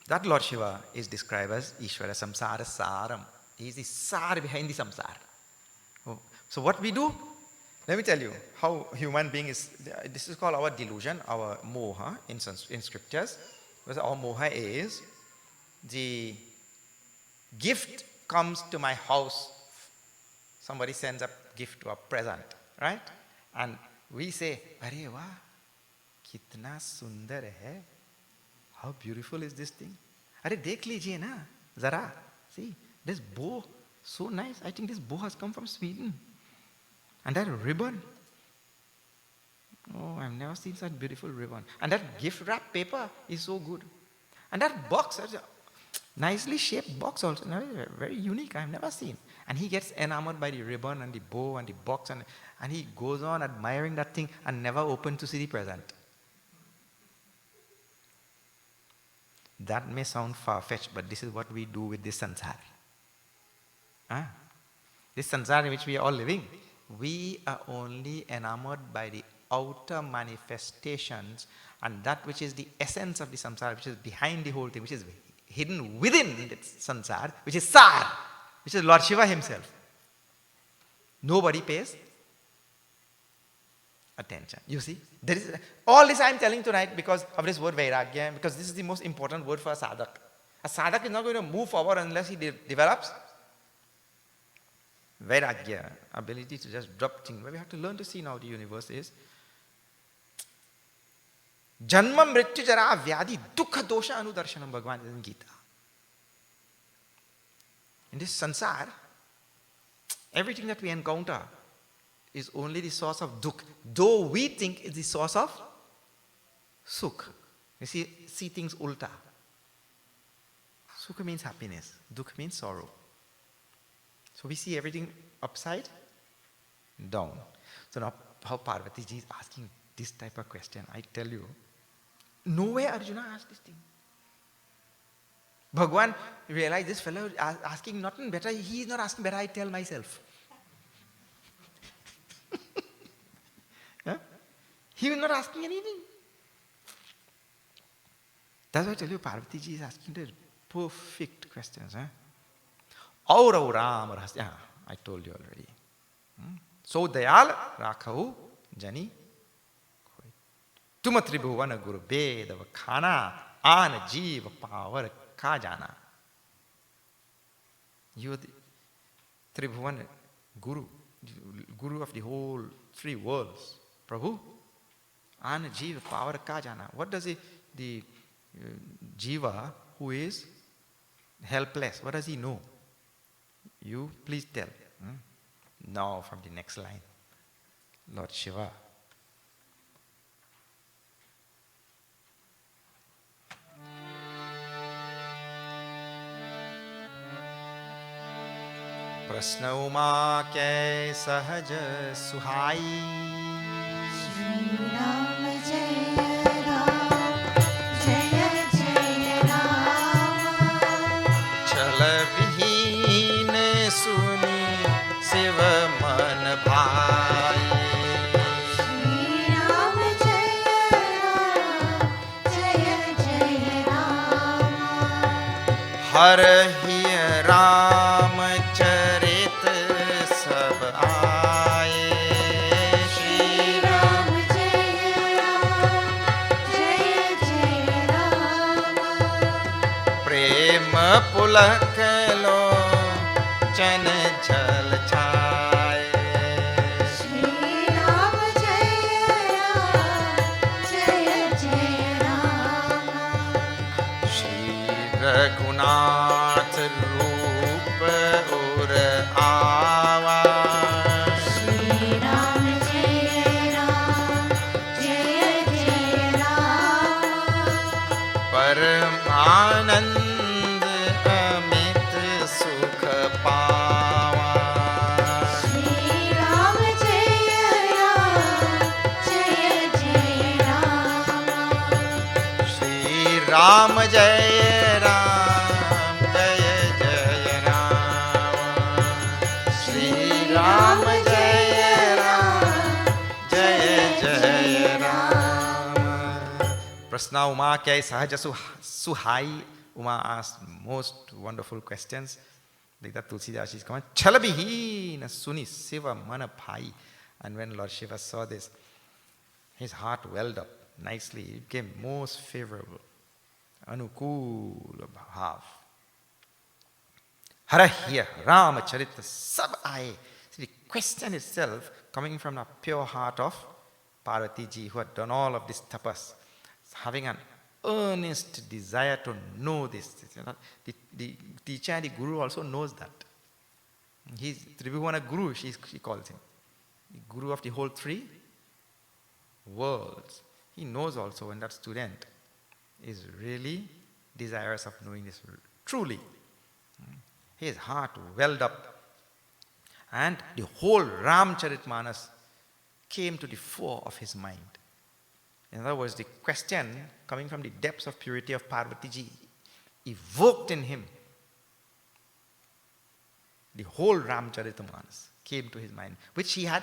that Lord Shiva is described as Ishvara Samsara Saram. He is the sar behind the samsara. So what we do? Let me tell you how human being is. This is called our delusion, our moha in scriptures. Because our moha is the gift comes to my house. Somebody sends a gift to a present, right? And we say, "Arey wah, kitna sundar hai." How beautiful is this thing? Arey dekh lijiye na, zara. See, this bow, so nice. I think this bow has come from Sweden. And that ribbon. Oh, I've never seen such beautiful ribbon. And that gift wrap paper is so good. And that box, nicely shaped box also, very unique, I've never seen. And he gets enamored by the ribbon and the bow and the box, and he goes on admiring that thing and never opened to see the present. That may sound far-fetched, but this is what we do with this sansar. This sansar in which we are all living, we are only enamored by the outer manifestations and that which is the essence of the samsara, which is behind the whole thing, which is hidden within the samsara, which is sar, which is Lord Shiva himself. Nobody pays attention. You see? There is, all this I am telling tonight because of this word Vairagya, because this is the most important word for a sadhak. A sadhak is not going to move forward unless he develops Vairagya, ability to just drop things. But we have to learn to see now the universe is Janma Mrityu Jara Vyadi Dukha Dosha Anudarshanam, Bhagavan says in Gita. In this sansar, everything that we encounter is only the source of dukh, though we think it's the source of sukh. You see things ulta. Sukha means happiness, dukh means sorrow. So we see everything upside down. So now how Parvati ji is asking this type of question, I tell you, nowhere Arjuna asked this thing. Bhagwan realized this fellow is asking nothing better, he is not asking better, I tell myself. He was not asking anything. That's why I tell you, Parvati ji is asking the perfect questions. Aur Ram Rahasya. I told you already. So Dayal Rakhavu Jani. Tuma Tribhuvana Guru Bedava Khana Ana Jiva Power Kajana. You are the Tribhuvan Guru, Guru of the whole three worlds. Prabhu, an jiva power ka jana. What does the jiva who is helpless, what does he know? You please tell. Now from the next line, Lord Shiva. प्रश्न उमा कै सहज सुहाई Shri Ram Jaya Ram, Jaya Jaya Ram. छल विहीन सुनी शिव मन भाई Shri Ram Jaya Ram, Jaya Jaya Ram. हर ही राम चरित सब आए Shri Ram Jaya Ram, Jaya Jaya Ram. प्रेम पुलक लो चन जल छाए Shri Ram Jaya Ram, Jaya Jaya Ram. Shri Raghunath रूप और आवा Shri Ram Jaya Ram, Jaya Jaya Ram. परमानंद अमित सुख पावा Shri Ram Jaya Ram, Jaya Jaya Ram. Shri Ram जय राम जय जय राम श्री राम जय राम जय जय Ram Prasna Uma Kya Sahaja Suhai. Uma asked most wonderful questions. Like that Tulsidas is coming. Chalabihi na suni Siva mana bhai. And when Lord Shiva saw this, his heart welled up nicely. It became most favorable. Anukula bhav. Harahya Rama Charita Sab Aaye. See, the question itself coming from the pure heart of Parvati ji, who had done all of this tapas, having an earnest desire to know this. The teacher and the guru also knows that. He's Tribhuvana Guru, she calls him. The guru of the whole three worlds. He knows also when that student is really desirous of knowing this truly. His heart welled up. And the whole Ramcharitmanas came to the fore of his mind. In other words, the question coming from the depths of purity of Parvati ji evoked in him. The whole Ramcharitmanas came to his mind, which he had,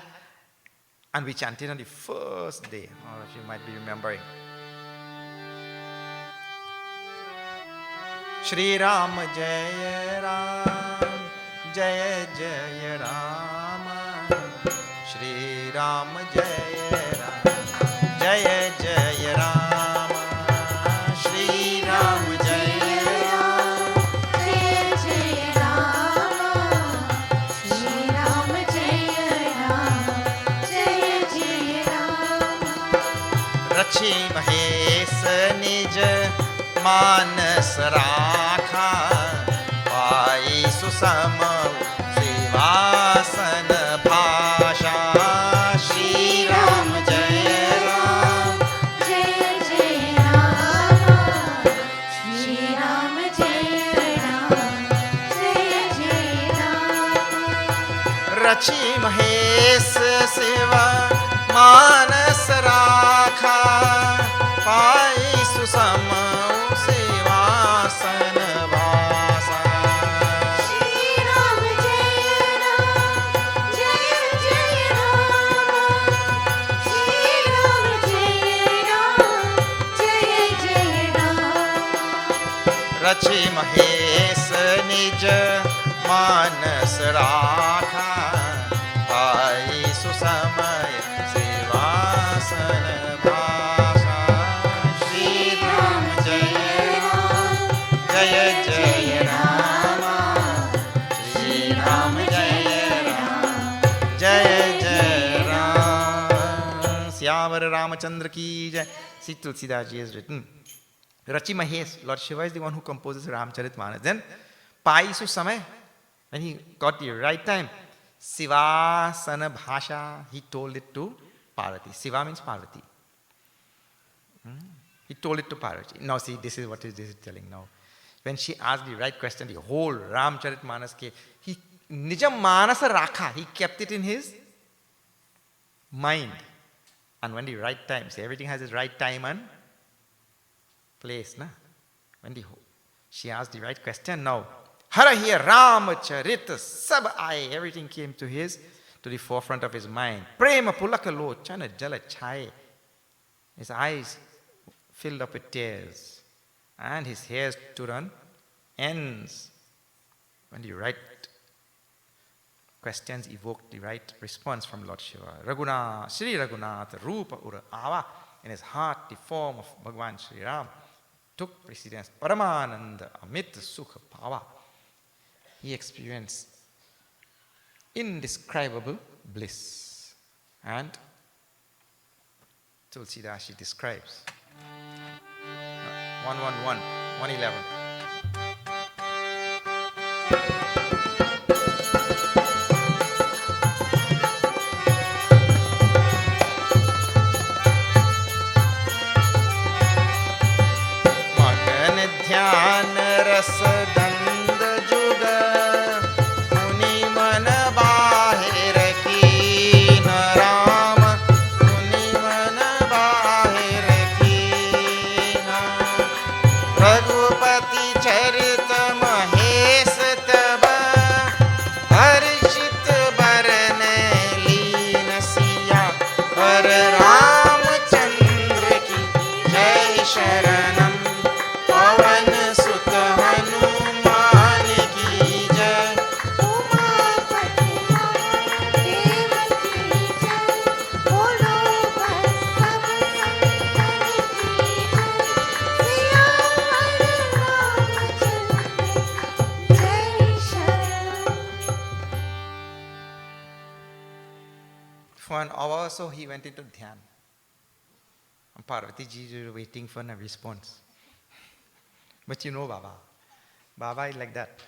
and we chanted on the first day. All of you might be remembering. Shri Ram Jaya Ram, Jaya Jaya Ram, Shri Ram Jaya Ram, Jaya Jaya Ram, Shri Ram Jaya Ram, Jaya Jaya Ram. Shri Ram Jaya Ram, Jaya Jaya Ram. रची महेश निज मानस राखा पाई सुसम शिवासन भाषा श्री राम जय Ram Jaya Jaya Ram. Shri Ram Jaya Ram, Jaya Jaya Ram. रची महेश शिव मानस राखा पाई सुसम शिवासन भाषा Shri Ram Jaya Ram, Jaya Jaya Ram. Shri Ram Jaya Ram, Jaya Jaya Ram. रचि महेश निज मानस राखा पाई सुसमय शिवासन भाषा श्री राम जय राम जय जय राम श्री राम जय राम जय जय Ram Siyamar Ramachandra ki jai. See, Tulsidas ji has written, Rachi Mahesh, Lord Shiva is the one who composes Ramcharitmanas. Then, Pai Su Samay, when he got the right time, Sivasana Bhasha, he told it to Parvati. Siva means Parvati. He told it to Parvati. Now see, this is what this is telling now. When she asked the right question, the whole Ramcharitmanas came. He Nijam Manasa Rakha, he kept it in his mind. And when the right time, see, everything has its right time and place. Na? When she asked the right question, now, Hara here, Ramacharita, Sab Ai, everything came to the forefront of his mind. Prema Pulakalo, Chana Jala Chai. His eyes filled up with tears. And his hair stood on ends. When the right questions evoked the right response from Lord Shiva. Raghuna, Sri Raghunath, Rupa Ura Ava, in his heart the form of Bhagavan Sri Ram took precedence. Paramananda, Amit Sukha Bhava. He experienced indescribable bliss. And Tulsidas describes 111, 111. Magan dhyan ras dand juga muni man bahir ki na Ram muni man bahir ki na Raghupati charit mahesh taba harshit barne leen siya par Ramchandra ki jai sharanam pavan sut hanuman ki jai Umapati देव की जय बोलो बस सब संतन की जय सियावर रामचंद्र जय शरण. For an hour or so he went into dhyan. And Parvati ji was waiting for a response. But you know Baba. Baba is like that.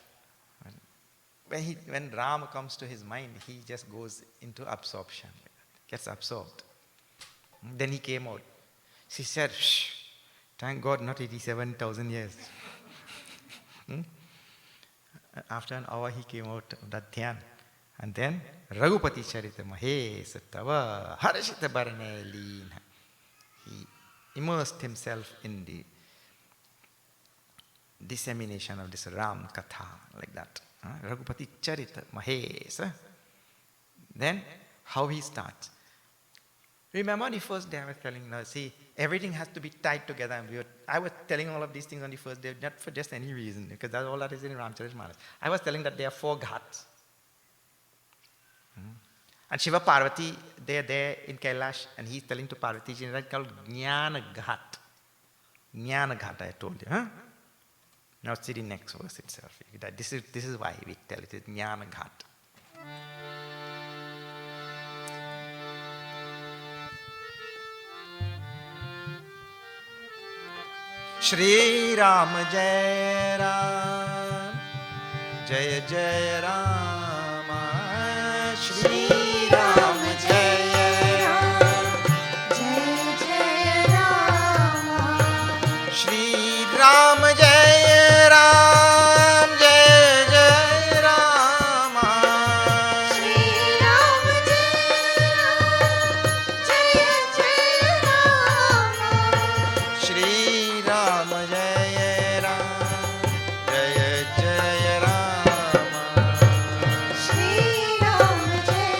When Ram comes to his mind, he just goes into absorption. Gets absorbed. Then he came out. She said, shh, thank God not 87,000 years. After an hour he came out of that dhyan. And then, Raghupati Charita Mahesh Tava Harashita Barane Leena. He immersed himself in the dissemination of this Ramkatha, like that. Raghupati Charita Mahesh. Then, how he starts. Remember the first day I was telling, now see, everything has to be tied together. And I was telling all of these things on the first day, not for just any reason, because that's all that is in Ramcharitmanas. I was telling that there are 4 ghats. And Shiva Parvati, they are there in Kailash, and he's telling to Parvati, it's right called Jnana Ghat. Jnana Ghat, I told you. Huh? Now see the next verse itself. This is why we tell it, it's Jnana Ghat. Shri Ram Jai Ram, Jai Jai Rama, Shri Ram Jai Ram, जय जय Ram Shri Ram Jai Ram, Jai Jai Rama, Shri Ram जय जय Ram Shri Ram Jai Ram, Jai Jai Rama. Shri Ram जय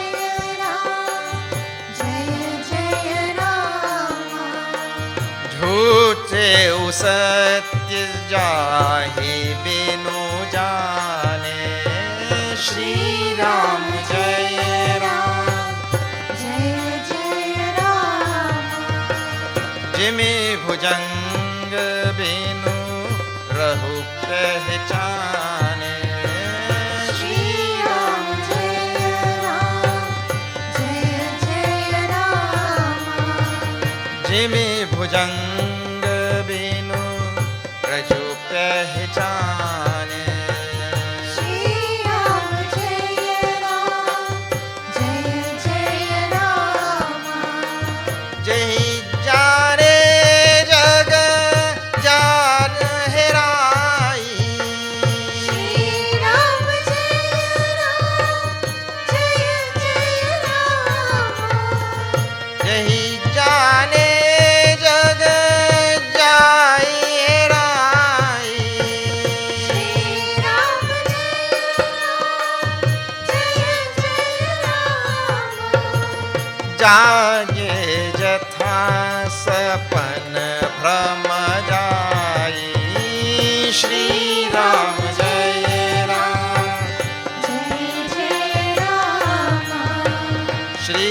जय राम झूठे सत्य जाहे बिनु जाने श्री राम जय राम जय जय राम जिमि भुजंग बिनु रहु पहचाने श्री राम जय जय राम जिमी भुजंग बिनु रजू पहचाने। श्री राम जय राम जय जय राम। जय जाने जग जान हेराई। श्री राम जय राम जय जय राम। यही जाने जग जाई हेराई। श्री राम जय राम जय जय राम। जागे जथा सपन भ्रम जाई। श्री राम जय राम। जय जय राम। श्री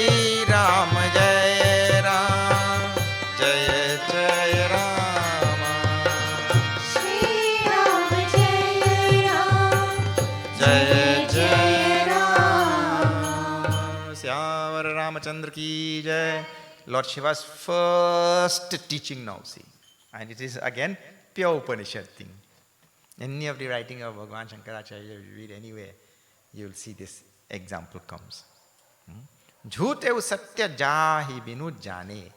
राम जय राम। जय जय राम। श्री राम जय राम जय जय राम। श्यावर रामचंद्र की जय. Lord Shiva's first teaching now, see. And it is again pure Upanishad thing. Any of the writing of Bhagavan Shankaracharya, you read anywhere, you will see this example comes. Jhute satya jahi binu jane.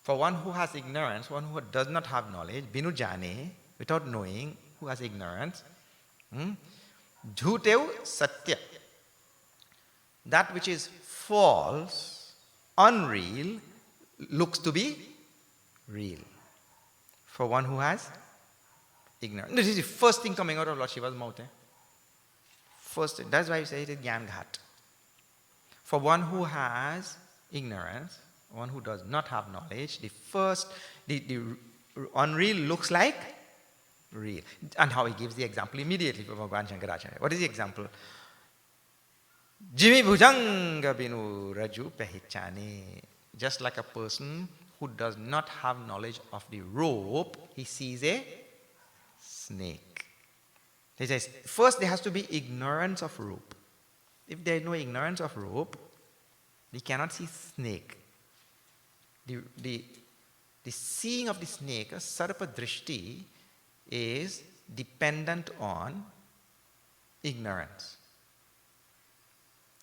For one who has ignorance, one who does not have knowledge, binu jane, without knowing, who has ignorance, jhute satya. That which is false, unreal, looks to be real. For one who has ignorance. This is the first thing coming out of Lord Shiva's mouth. First thing. That's why you say it is Gyan Ghat. For one who has ignorance, one who does not have knowledge, the unreal looks like real. And how he gives the example immediately for Bhagavan Shankaracharya. What is the example? Jimi bhujanga binu raju pehichane. Just like a person who does not have knowledge of the rope, he sees a snake. He says, first there has to be ignorance of rope. If there is no ignorance of rope, we cannot see snake. The seeing of the snake, a sarpa drishti, is dependent on ignorance.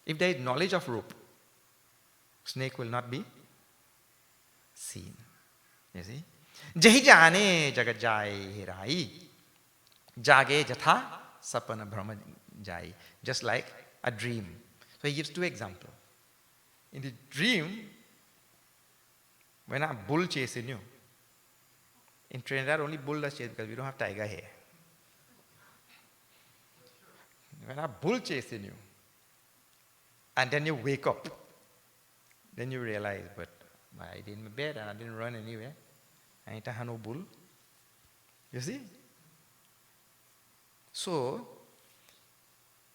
If there is knowledge of rope, snake will not be seen. You see? Jahi jane jagat jai hirai. Jage jatha sapana brahma jai. Just like a dream. So he gives two examples. In the dream, when a bull chasing you, in Trinidad only bull does chase because we don't have tiger here. When a bull chasing you, and then you wake up, then you realize, but I did my bed and I didn't run anywhere. I ain't a no bull. You see? So,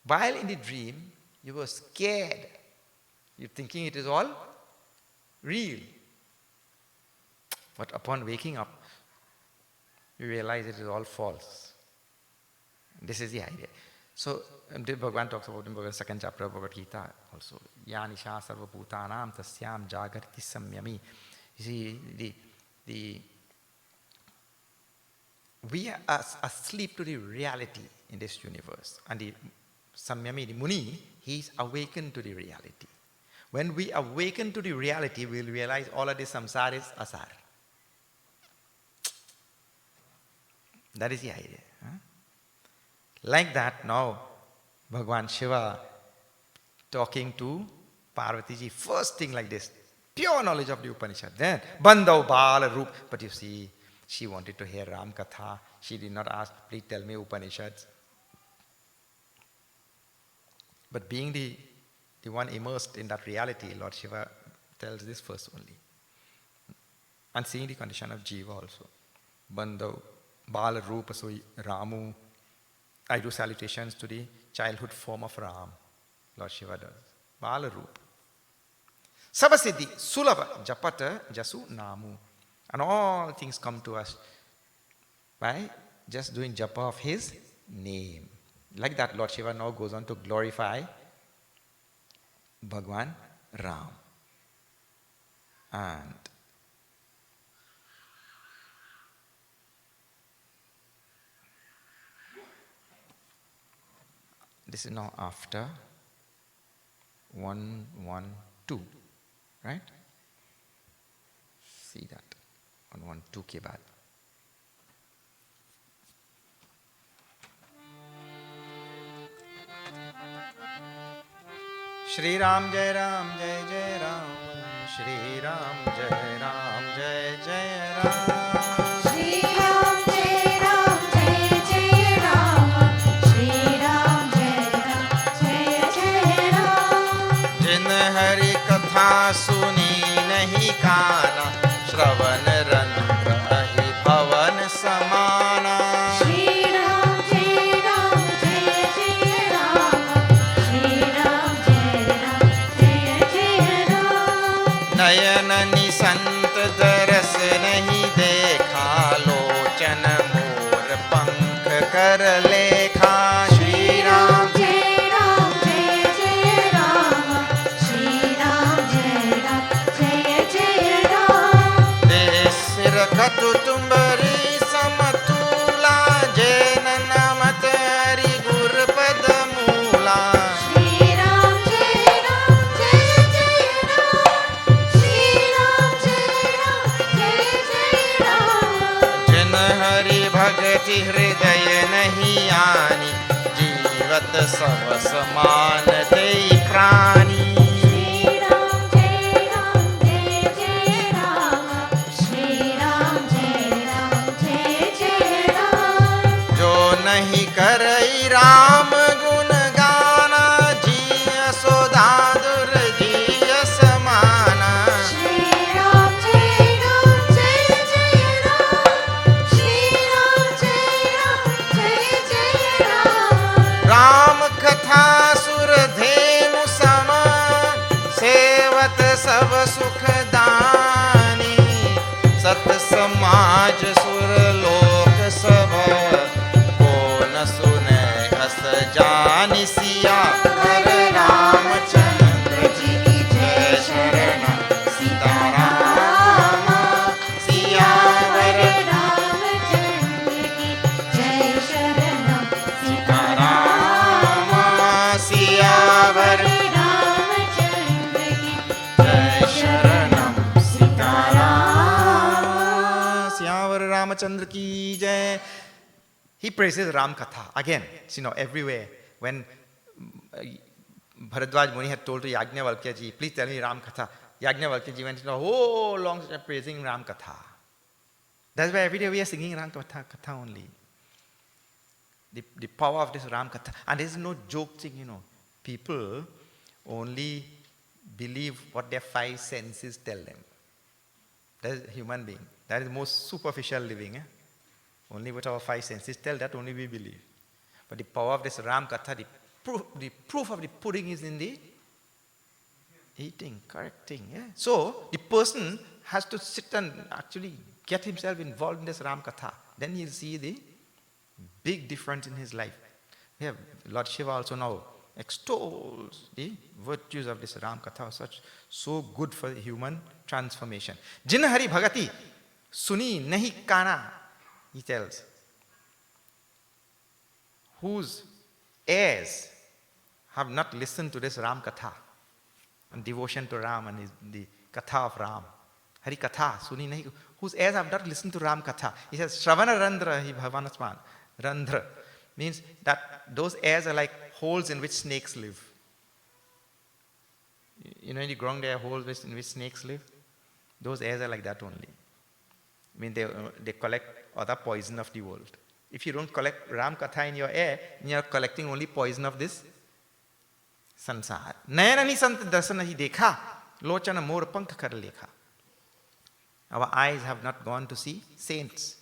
while in the dream, you were scared. You're thinking it is all real. But upon waking up, you realize it is all false. This is the idea. So, Bhagavan talks about in the second chapter of Bhagavad Gita also. Yanisha sarva bhutanam tasyam jagarti samyami. You see, we are asleep to the reality in this universe. And the Samyami, the Muni, he is awakened to the reality. When we awaken to the reality, we will realize all of this samsara is asar. That is the idea. Like that, now, Bhagavan Shiva talking to Parvati ji, first thing like this, pure knowledge of the Upanishad. Then, Bandhav Bala Roop. But you see, she wanted to hear Ramkatha. She did not ask, please tell me Upanishads. But being the one immersed in that reality, Lord Shiva tells this first only. And seeing the condition of jiva also. Bandhav Bala Rupa Soi Ramu. I do salutations to the childhood form of Ram. Lord Shiva does. Bala Rupa. Sabasiddhi Sulava Japata Jasu Namu. And all things come to us by just doing japa of his name. Like that, Lord Shiva now goes on to glorify Bhagwan Ram. And This is now after 1, 1, 2, right? See that. 1, 1, 2 के बाद. Shri Ram Jai Ram Jai Jai Ram. Shri Ram Jai Ram Jai Jai Ram. Shri Ram Jai Ram Jai Jai Ram. Shri Ram Jai Ram Jai Jai Ram. जिन हरि कथा सुनी नहीं काना, श्रवण रंग अहि भवन समाना. Shri Ram Jai Ram Jai Jai Ram. Shri Ram Jai Ram Jai Jai Ram. नयन निसंत दरस नहीं देखा, लोचन मोर पंख कर लेखा. Shri Ram Jai Ram Jai Jai Ram. Shri Ram Jai Ram Jai Jai Ram. सिर कटु तुम्बरी समतूला, जैन नमत हरि गुर पद मूला. Shri Ram Jai Ram Jai Jai Ram. Shri Ram Jai Ram Jai Jai Ram. जिन हरि भगति हृदय नहीं आनी, जीवत सब समान देई प्राणी. Shri Ram Jai Ram Jai Jai Ram. Shri Ram Jai Ram Jai Jai Ram. जो नहीं करई राम गुण गाना, जिय सोदा दुर जिय समाना. Shri Ram Jai Ram Jai Jai Ram. Shri Ram Jai Ram Jai Jai Ram. Ram कथा सुर धेनु सम, सेवत सब सुख दानी. सत समाज सुर लोक सब, को न सुने अस जानि. सिया हर रामचंद्र जी की जय. शरण सीताराम. सियावर रामचंद्र की जय. शरणम सीताराम. सियावर रामचंद्र की जय. शरणम सीताराम. सियावर रामचंद्र की जय. He praises Ramkatha again. You know, everywhere. When Bharadwaj Muni had told to Yajna ji, please tell me Ramkatha. Yajna ji went a whole long time praising Ramkatha. That's why every day we are singing Ramkatha only. The power of this Ramkatha. And there is no joke thing, you know. People only believe what their five senses tell them. That is human being. That is the most superficial living. Only what our five senses tell, that only we believe. But the power of this Ramkatha, the proof of the pudding is in the eating, correcting. Yeah? So the person has to sit and actually get himself involved in this Ramkatha. Then he'll see the big difference in his life. We have Lord Shiva also now extols the virtues of this Ramkatha, so good for the human transformation. Jin Hari Bhagati Suni Nahi Kana, he tells, whose heirs have not listened to this Ramkatha and devotion to Ram and the Katha of Ram. Hari Katha Suni Nahi, whose heirs have not listened to Ramkatha. He says, Shravana Randra hi Bhavanasman. Randra means that those airs are like holes in which snakes live. You know, in the ground there are holes in which snakes live. Those airs are like that only. I mean, they collect other poison of the world. If you don't collect Ram Katha in your air, you are collecting only poison of this sansar. Nayanani sant darsana hi dekha, lochana mor pankh kar lekha. Our eyes have not gone to see saints.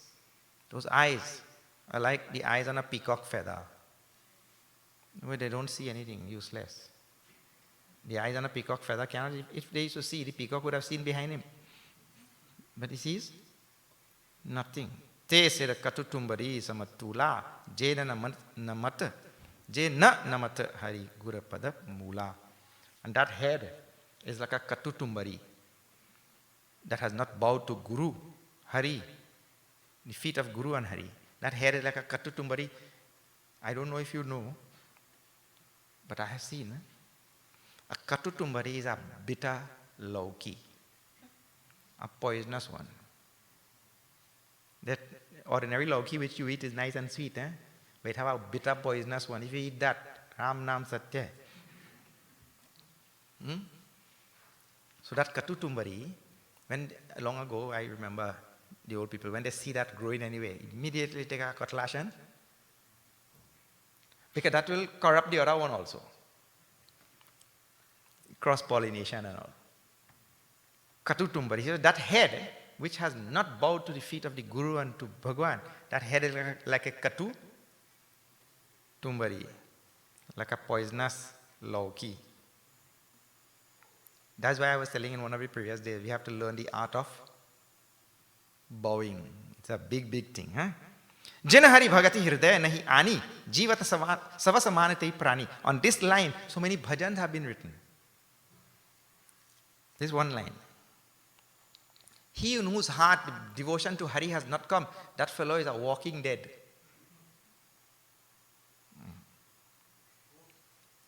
Those eyes are like the eyes on a peacock feather, where they don't see anything, useless. The eyes on a peacock feather cannot, if they used to see, the peacock would have seen behind him. But he sees nothing. Te sira katutumbari samatula, je na namata, je na namata hari gurapada mula. And that head is like a katutumbari that has not bowed to Guru, Hari, the feet of Guru and Hari. That head is like a katutumbari. I don't know if you know, But I have seen a katutumbari is a bitter lauki, a poisonous one. That ordinary lauki which you eat is nice and sweet, but have a bitter poisonous one. If you eat that, Ram Nam Satya. So that katutumbari, when long ago, I remember the old people, when they see that growing anyway, immediately take a cutlass and, because that will corrupt the other one also. Cross-pollination and all. Katutumbari, so that head, which has not bowed to the feet of the Guru and to Bhagwan, that head is like a katu tumbari, like a poisonous lauki. That's why I was telling in one of the previous days, we have to learn the art of bowing. It's a big, big thing. Jana hari bhagati hridaya nahi ani, jivata savasamanate prani. On this line, so many bhajans have been written. This one line. He in whose heart devotion to Hari has not come, that fellow is a walking dead.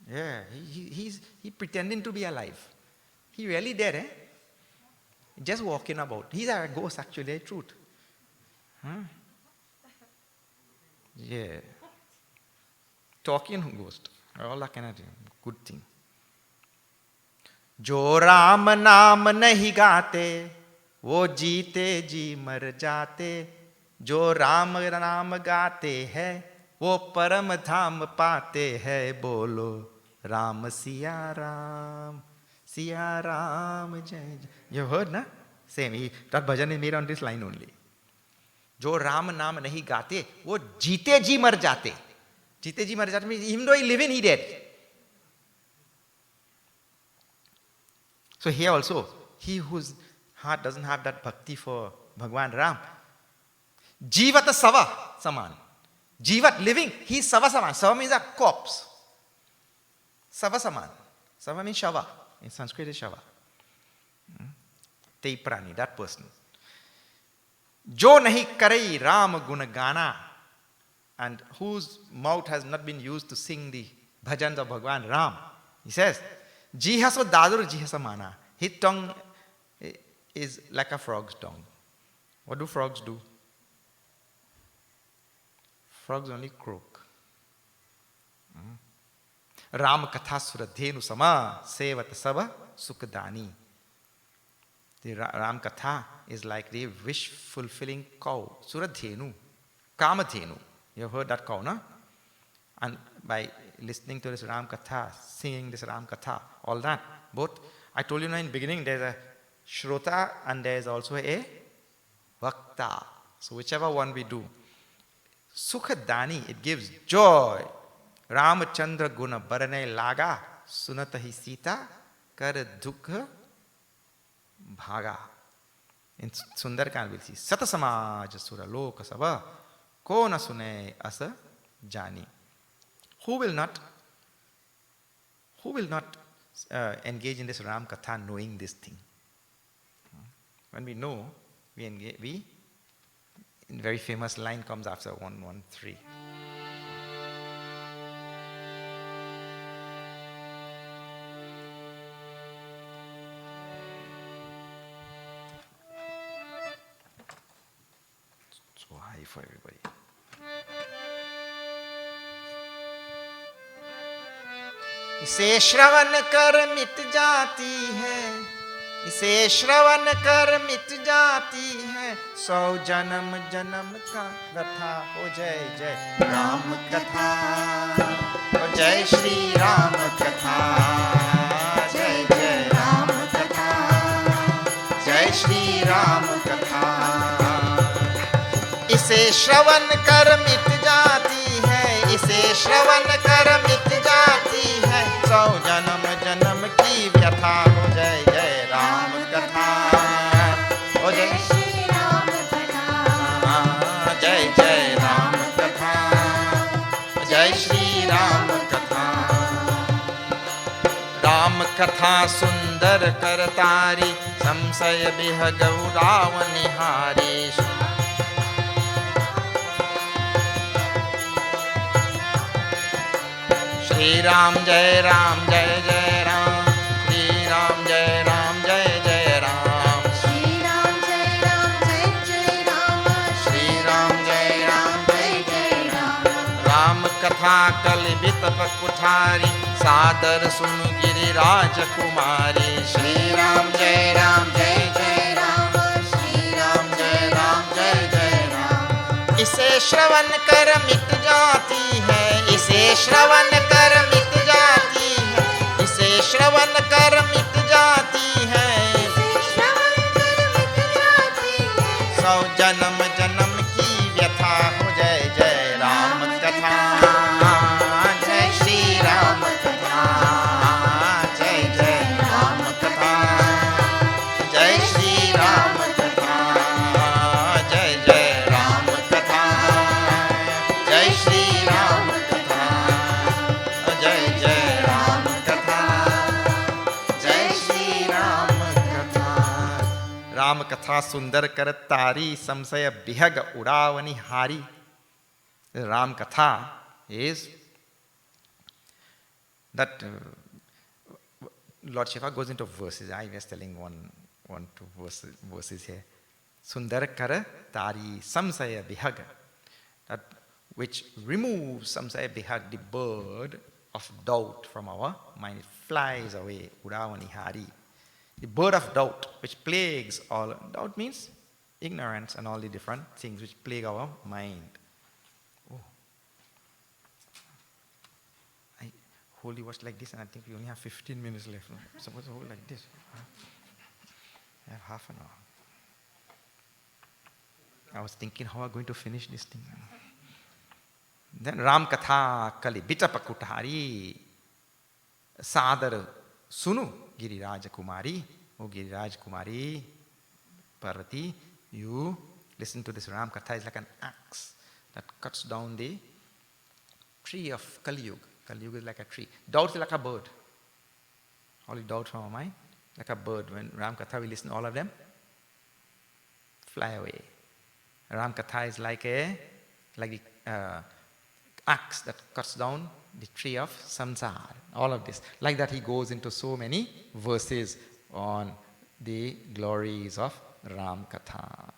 Yeah, he's pretending to be alive. He really dead, just walking about. He's a ghost actually, truth. Yeah. Talking ghost. All that kind of thing. Good thing. जो राम नाम नहीं गाते वो जीते जी मर जाते जो राम नाम गाते हैं वो परम धाम पाते हैं बोलो राम सिया राम जय जय. You heard na? Same. That bhajan is made on this line only. जो राम नाम नहीं गाते वो जीते जी मर जाते. जीते जी मर जाते means even though he living he dead. So here also, he whose heart doesn't have that bhakti for Bhagwan Ram, jivat sava saman. Jivat living, he is sava saman. Sava means a corpse. Sava saman. Sava means shava. In Sanskrit is shava. Te prani, that person. Jo nahi karai Ram gunagana, and whose mouth has not been used to sing the bhajans of Bhagwan Ram. He says, Jihaso dadur jihasa mana. His tongue is like a frog's tongue. What do frogs do? Frogs only croak. Ramkatha suradhenu sama sevat sava sukadani. The Ramkatha is like the wish-fulfilling cow. Suradhenu. Kamadhenu. You have heard that cow, no? And by listening to this Ramkatha, singing this Ramkatha, all that, both, I told you in the beginning, there's a Shrota and there's also a Vakta. So whichever one we do. Sukhadani, it gives joy. Ramachandra guna barane laga sunatahi sita kar dukha bhaga. In Sundarkan we'll see. Satasamaj sura loka sava kona sune asa jani. Who will not engage in this Ram Katha knowing this thing? When we know, we engage, in very famous line comes after 113. So high for everybody. इसे श्रवण कर मिट जाती है, इसे श्रवण कर मिट जाती है, 100 जन्म जन्म का कथा हो जय जय राम कथा, हो जय श्री राम कथा, जय जय राम कथा, जय श्री राम कथा. इसे श्रवण कर मिट जाती है, इसे श्रवण कर मिट जाती है, 100 जन्म जन्म की व्यथा हो जय जय राम कथा, हो जय श्री राम कथा, जय जय राम कथा, जय श्री राम कथा. राम कथा सुंदर करतारी, संशय बिह गौराव निहारी. Shri Ram Jai Ram Jai Jai Ram, Shri Ram Jai Ram Jai Jai Ram, Shri Ram Jai Ram Jai Jai Ram, Shri Ram Jai Ram Jai Jai Ram. Ram Katha Kalbit Pakuthari, Sadar Sunu Giriraj Kumari, Shri Ram Jai Ram Jai Jai Ram, Shri Ram Jai Ram Jai Jai Ram. इसे श्रवण कर मिट जाती है, इसे श्रवण कर मिट जाती है, इसे श्रवण कर मिट जाती है, श्रवण कर मिट जाती है, 100 जन्म जन्म की व्यथा हो। जय जय राम कथा, जय श्री राम कथा, जय जय राम कथा, जय श्री राम कथा, जय जय राम कथा, जय श्री राम कथा, जय जय राम कथा, जय श्री राम कथा। राम कथा सुंदर कर तारी, संशय बिहग उड़ावनी हारी. Ram Katha is that Lord Shiva goes into verses. I was telling one, two verses here. Sundar kara tari samsaya bihaga, that which removes samsaya bihag, the bird of doubt from our mind. It flies away. Udavani hari. The bird of doubt, which plagues all. Doubt means ignorance and all the different things which plague our mind. Hold the watch like this, and I think we only have 15 minutes left. I'm supposed to hold like this. I have half an hour. I was thinking how I'm going to finish this thing. Then Ram Katha Kali Bita Pakutari Sadar Sunu Giriraj Kumari. Oh Giriraj Kumari Parvati, you listen to this. Ram Katha is like an axe that cuts down the tree of Kali Yuga. Kali Yuga is like a tree. Doubt is like a bird. All the doubt from our mind, like a bird. When Ram Katha, we listen, all of them fly away. Ram Katha is like the axe that cuts down the tree of samsara. All of this. Like that, he goes into so many verses on the glories of Ram Katha.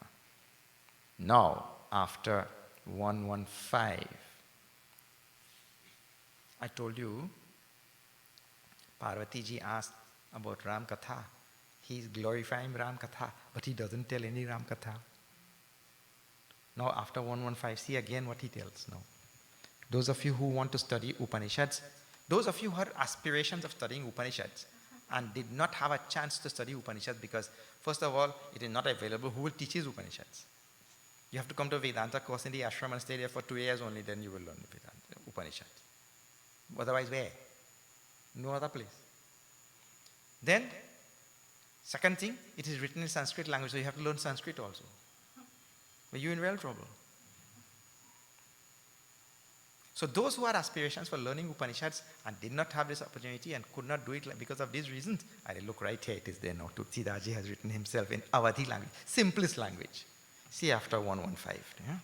Now, after 115, I told you, Parvati ji asked about Ram Katha. He is glorifying Ram Katha, but he doesn't tell any Ram Katha. Now after 115, see again what he tells now. Those of you who want to study Upanishads, those of you who had aspirations of studying Upanishads and did not have a chance to study Upanishads because, first of all, it is not available. Who will teach you Upanishads? You have to come to a Vedanta course in the ashram and stay there for 2 years only, then you will learn Vedanta, Upanishads. Otherwise, where? No other place. Then, second thing, it is written in Sanskrit language, so you have to learn Sanskrit also. But you're in real trouble. So those who had aspirations for learning Upanishads and did not have this opportunity and could not do it because of these reasons, I look right here, it is there now. Tutsidaji has written himself in Awadhi language, simplest language. See after 115. Yeah?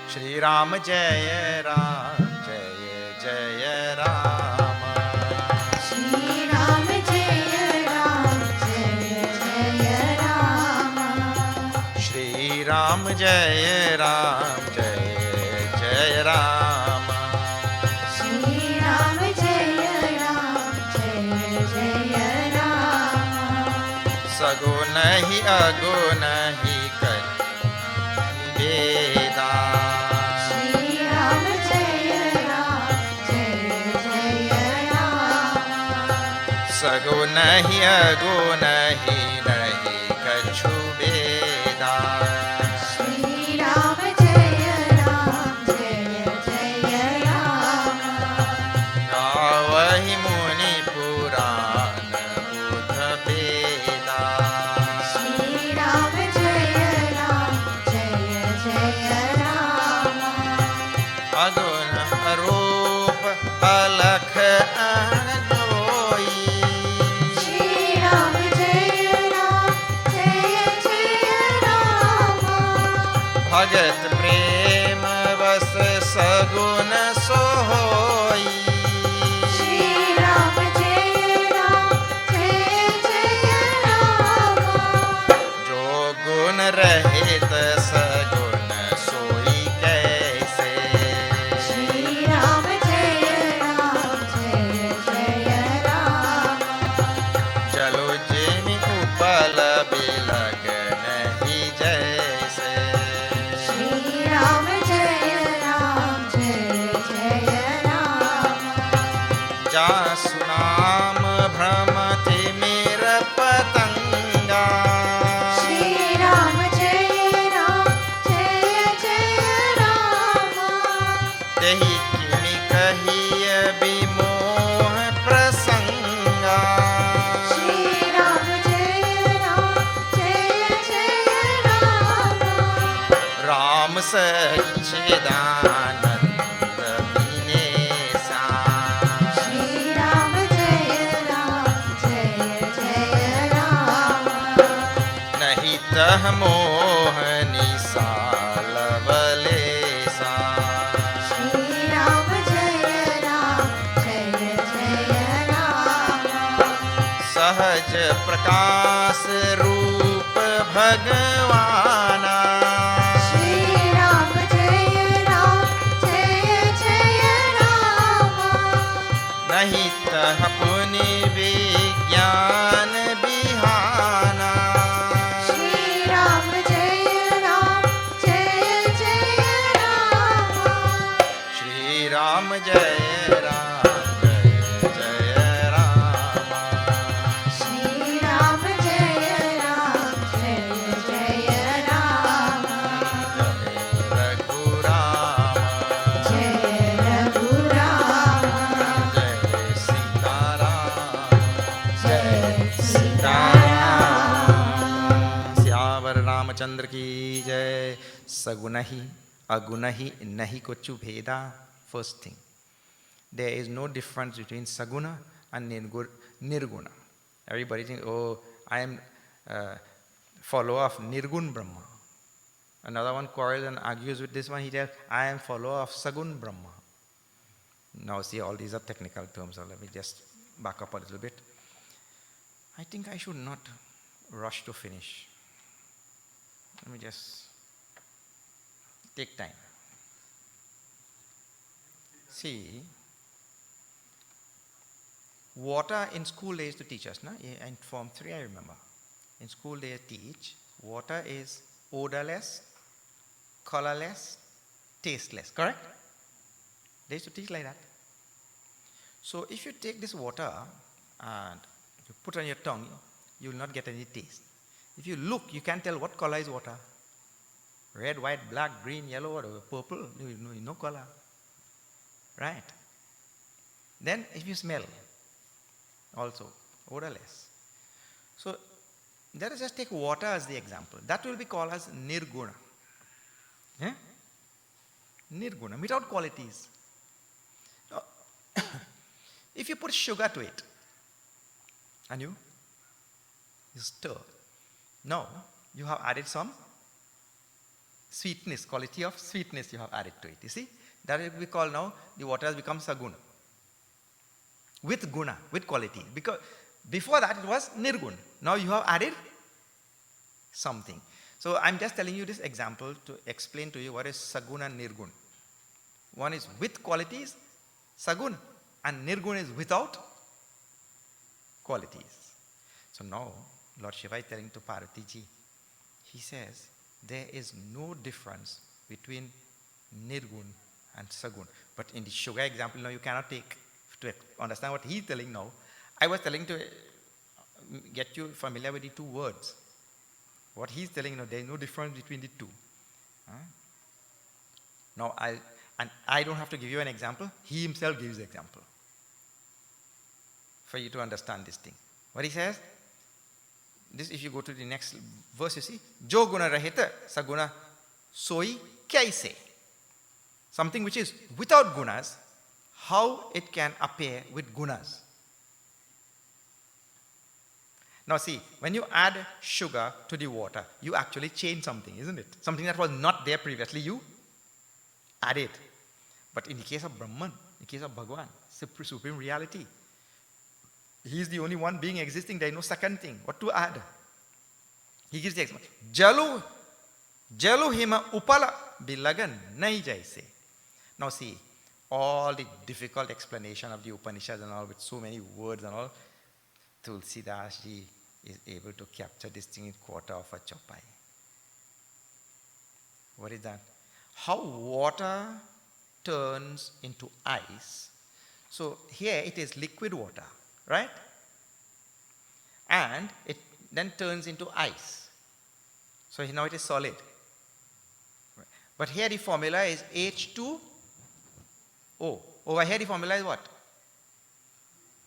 Shri Ram Jaya Ram Jaya Jaya Ram. Shri Ram Jaya Ram Jaya Jaya Ram. Shri Ram Jaya Ram Jaya Jaya Ram. Shri Ram Jaya Ram Jaya Jaya Ram. Saguna hi aguna hi kari Veda. Saguna hi aguna hi nahi kachu veda. Shri Ram Jaya Ram Jaya Jaya Ram. Gavahi muni purana buddha veda. Shri Ram Jaya Ram Jaya Jaya Ram. Aguna arupa alakha Bhagat prema vas रहित सगुण सोई कैसे। श्री राम जय जय राम। चलो जिमि उपल बिलग नहीं जैसे। श्री राम जय राम। जासु नाम भ्रमति मेर पतंगा। श्री राम जय राम। तेहि किमि कहिय विमोह प्रसंगा। श्री राम जय राम। राम सच्चिदानंद विनेसा। श्री राम जय राम। नहीं तह मोह निसा लवलेसा। श्री राम जय राम। सहज प्रकाश रूप भगवाना। श्री राम जय राम। नहीं तह पुनि विज्ञान बिहाना। श्री राम जय राम। श्री राम जय राम जय राम। श्री राम जय राम। जय रघुराम जय रघुराम। जय सीताराम जय सीताराम। सियावर रामचंद्र की जय। सगुण ही अगुण ही नहीं कोचु भेदा. First thing, there is no difference between Saguna and Nirguna. Everybody thinks, oh, I am follower of Nirgun Brahma. Another one quarrels and argues with this one. He tells, I am follower of Sagun Brahma. Now see, all these are technical terms. So let me just back up a little bit. I think I should not rush to finish. Let me just take time. See, water in school they used to teach us, no? In Form 3 I remember. In school they teach water is odorless, colorless, tasteless, correct? They used to teach like that. So if you take this water and you put on your tongue, you will not get any taste. If you look, you can't tell what color is water. Red, white, black, green, yellow, or purple, no color. Right? Then if you smell, also odorless. So let us just take water as the example. That will be called as Nirguna. Yeah? Nirguna, without qualities. Now, if you put sugar to it, and you stir, now you have added some sweetness, quality of sweetness you have added to it. You see? That will be called now, the water has become Saguna. With guna, with quality. Because before that it was Nirgun. Now you have added something. So I'm just telling you this example to explain to you what is Saguna and Nirgun. One is with qualities, Saguna, and Nirgun is without qualities. So now Lord Shiva is telling to Parvati ji, he says there is no difference between Nirgun and Sagun. But in the sugar example, now you cannot take, to understand what he's telling now, I was telling to get you familiar with the two words. What he's telling now, there is no difference between the two. Now, I don't have to give you an example, he himself gives the example for you to understand this thing. What he says, this if you go to the next verse, you see, Jo guna rahita saguna soi kaise. Something which is without gunas, how it can appear with gunas. Now see, when you add sugar to the water, you actually change something, isn't it? Something that was not there previously, you add it. But in the case of Brahman, in the case of Bhagavan, supreme reality, he is the only one being existing, there is no second thing. What to add? He gives the explanation. Jalu Jalu hima upala bilagan nahi jaise. Now see, all the difficult explanation of the Upanishads and all with so many words and all, Tulsidas ji is able to capture this thing in quarter of a chopai. What is that? How water turns into ice. So here it is liquid water, right? And it then turns into ice. So now it is solid. But here the formula is H2O. Over here the formula is what?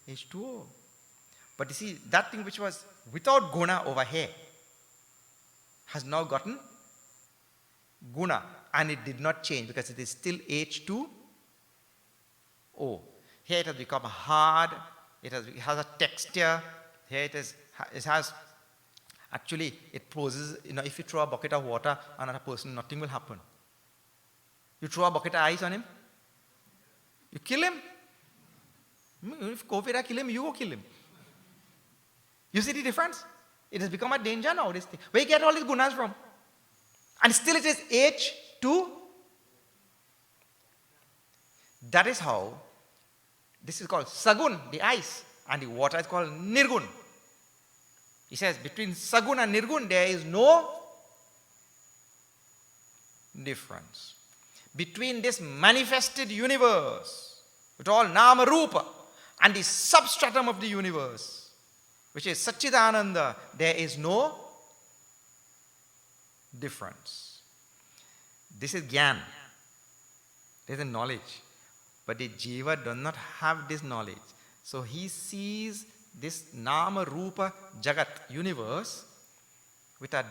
H2O. But you see, that thing which was without guna over here has now gotten guna, and it did not change because it is still H2O. Here it has become hard, it has a texture. Here it has, actually it poses, if you throw a bucket of water on a person, nothing will happen. You throw a bucket of ice on him, you kill him. If COVID kill him, you go kill him. You see the difference? It has become a danger now, this thing. Where you get all these gunas from? And still it is H2. That is how, this is called Sagun, the ice, and the water is called Nirgun. He says between Sagun and Nirgun there is no difference. Between this manifested universe, with all Nama Rupa, and the substratum of the universe, which is Satchidananda, there is no difference. This is Gyan. There is a knowledge. But the jiva does not have this knowledge. So he sees this Nama Rupa Jagat universe with an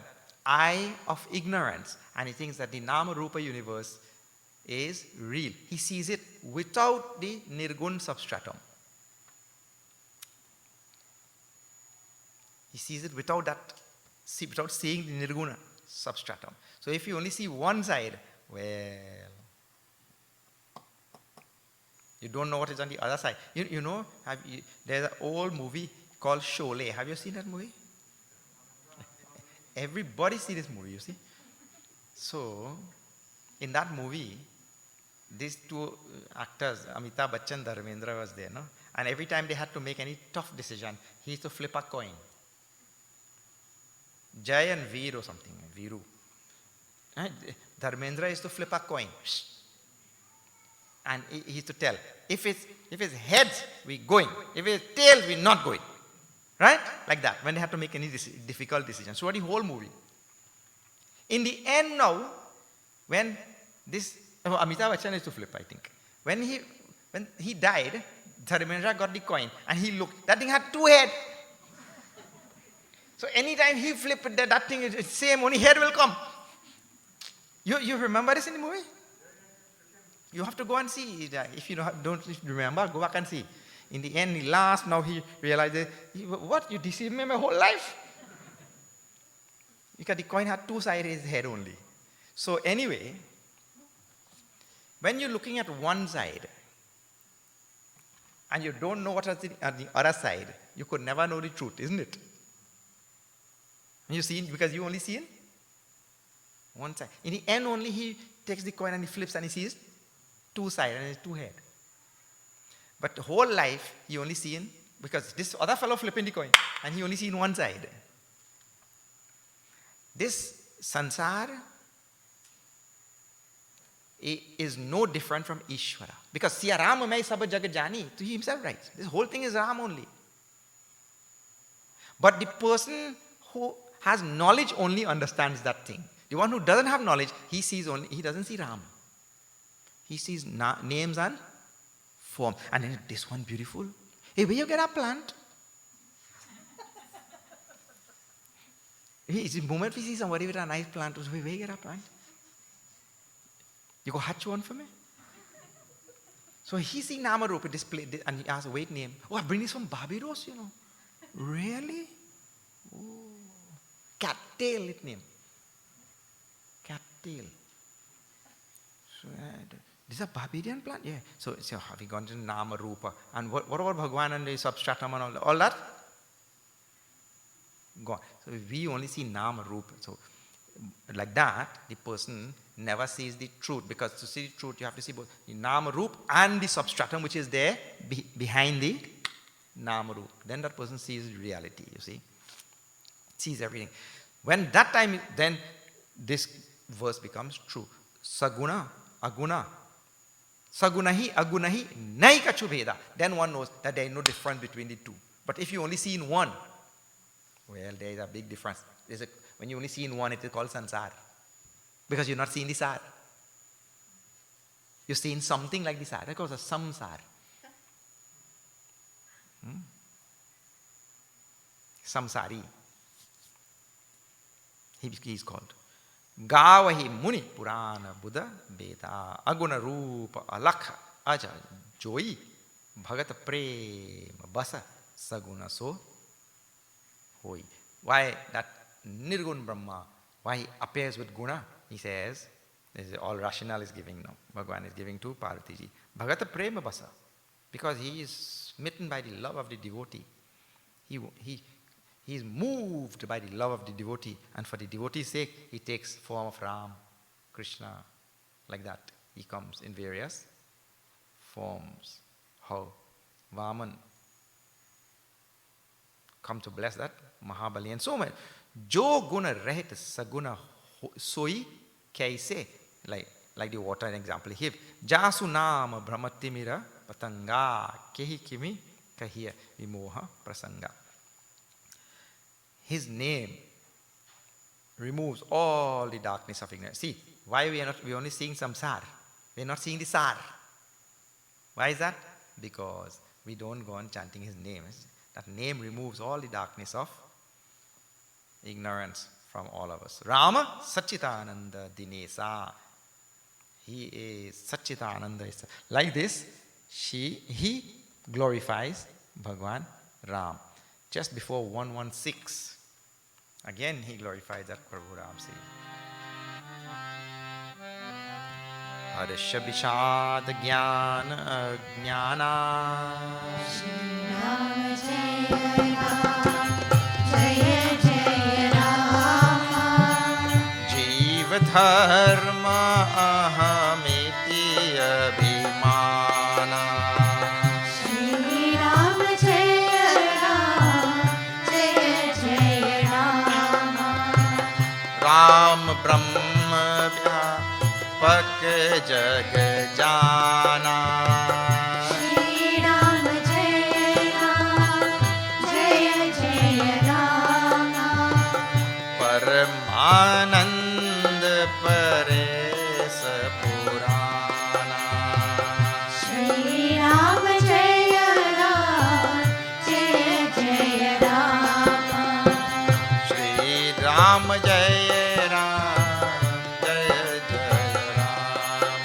eye of ignorance. And he thinks that the Nama Rupa universe is real. He sees it without the Nirgun substratum. He sees it without seeing the Nirguna substratum. So if you only see one side, well, you don't know what is on the other side. There's an old movie called Sholay. Have you seen that movie? Everybody see this movie, you see. So, in that movie, these two actors, Amitabh Bachchan, Dharmendra was there, no? And every time they had to make any tough decision, he used to flip a coin. Jai and Veer or something, Viru. Dharmendra used to flip a coin. And he used to tell, if it's heads, we going. If it's tails, we're not going. Right? Like that, when they have to make any difficult decision. So the whole movie. In the end now, when this, Amitabh Bachchan used to flip, I think. When he died, Dharmendra got the coin and he looked, that thing had two heads. So anytime he flipped that thing, it's same, only head will come. You remember this in the movie? You have to go and see. If you don't remember, go back and see. In the end, now he realized, what, you deceived me my whole life? Because the coin had two sides, his head only. So anyway, when you're looking at one side, and you don't know what is on the other side, you could never know the truth, isn't it? You see, because you only see one side. In the end only he takes the coin and he flips and he sees two sides and two heads. But the whole life he only seen, because this other fellow flipping the coin and he only seen one side. This sansar is no different from Ishvara. Because Siya Ram mai sab jagat jani, so he himself writes. This whole thing is Ram only. But the person who has knowledge only understands that thing. The one who doesn't have knowledge, he doesn't see Ram. He sees names and form. And then this one beautiful. Hey, where you get a plant? Hey, the moment we see somebody with a nice plant, where you get a plant? You go hatch one for me? So he see Namarupa display, and he asks, wait, name. Oh, I bring this from Barbados, Really? Oh. Cattail, it name. Cattail. So, this is a Barbadian plant? Yeah. So have we gone to Nama Rupa? And what about Bhagwan and the substratum and all that? Gone. So we only see Nama Rupa. So like that, the person never sees the truth, because to see the truth you have to see both the nama roop and the substratum which is there behind the nama roop. Then that person sees reality, you see. Sees everything. When that time, then this verse becomes true. Saguna, aguna. Sagunahi, agunahi, naikachu veda. Then one knows that there is no difference between the two. But if you only see in one, well, there is a big difference. When you only see in one, it is called sansar. Because you're not seeing the sar. You're seeing something like the sar. That calls a samsar. Samsari. He is called. Gavahi Muni Purana Buddha Beta Aguna Rupa Alakha Aja Joyi Bhagata Prema Basa Saguna So Hoi. Why that Nirguna Brahma, why he appears with guna? He says, this is all rationale is giving now. Bhagavan is giving to Parvatiji. Bhagata Prema Basa. Because he is smitten by the love of the devotee. He is moved by the love of the devotee, and for the devotee's sake, he takes form of Ram, Krishna, like that. He comes in various forms. How? Vaman come to bless that Mahabali and so much. Jo guna rahit saguna soi kaise, like the water example here. Jasu nama brahmatimira patanga kehi kimi kahiya vimoha prasanga. His name removes all the darkness of ignorance. See, why we are only seeing samsar. We are not seeing the sar. Why is that? Because we don't go on chanting his name. That name removes all the darkness of ignorance from all of us. Rama Satchitananda Dinesa. He is Satchitananda. Like this, he glorifies Bhagwan Ram. Just before 116, again he glorifies that Prabhu Ram Sri. Harsha Vishad Jnana Jnana Shri Ram Jaya Ram, Jaya Jaya Ram. Jiva Dharma Ahamiti Abhimana. Shri Ram Jaya Ram, Jaya Jaya Ram. Ram Brahma Vyapak Jag Jana. Shri Ram Jaya Ram, Jaya Jaya Ram. Paramanand Pares Purana. Shri Ram Jaya Ram, Jaya Jaya Ram. Shri Ram Jaya Ram, Jaya Jaya Ram.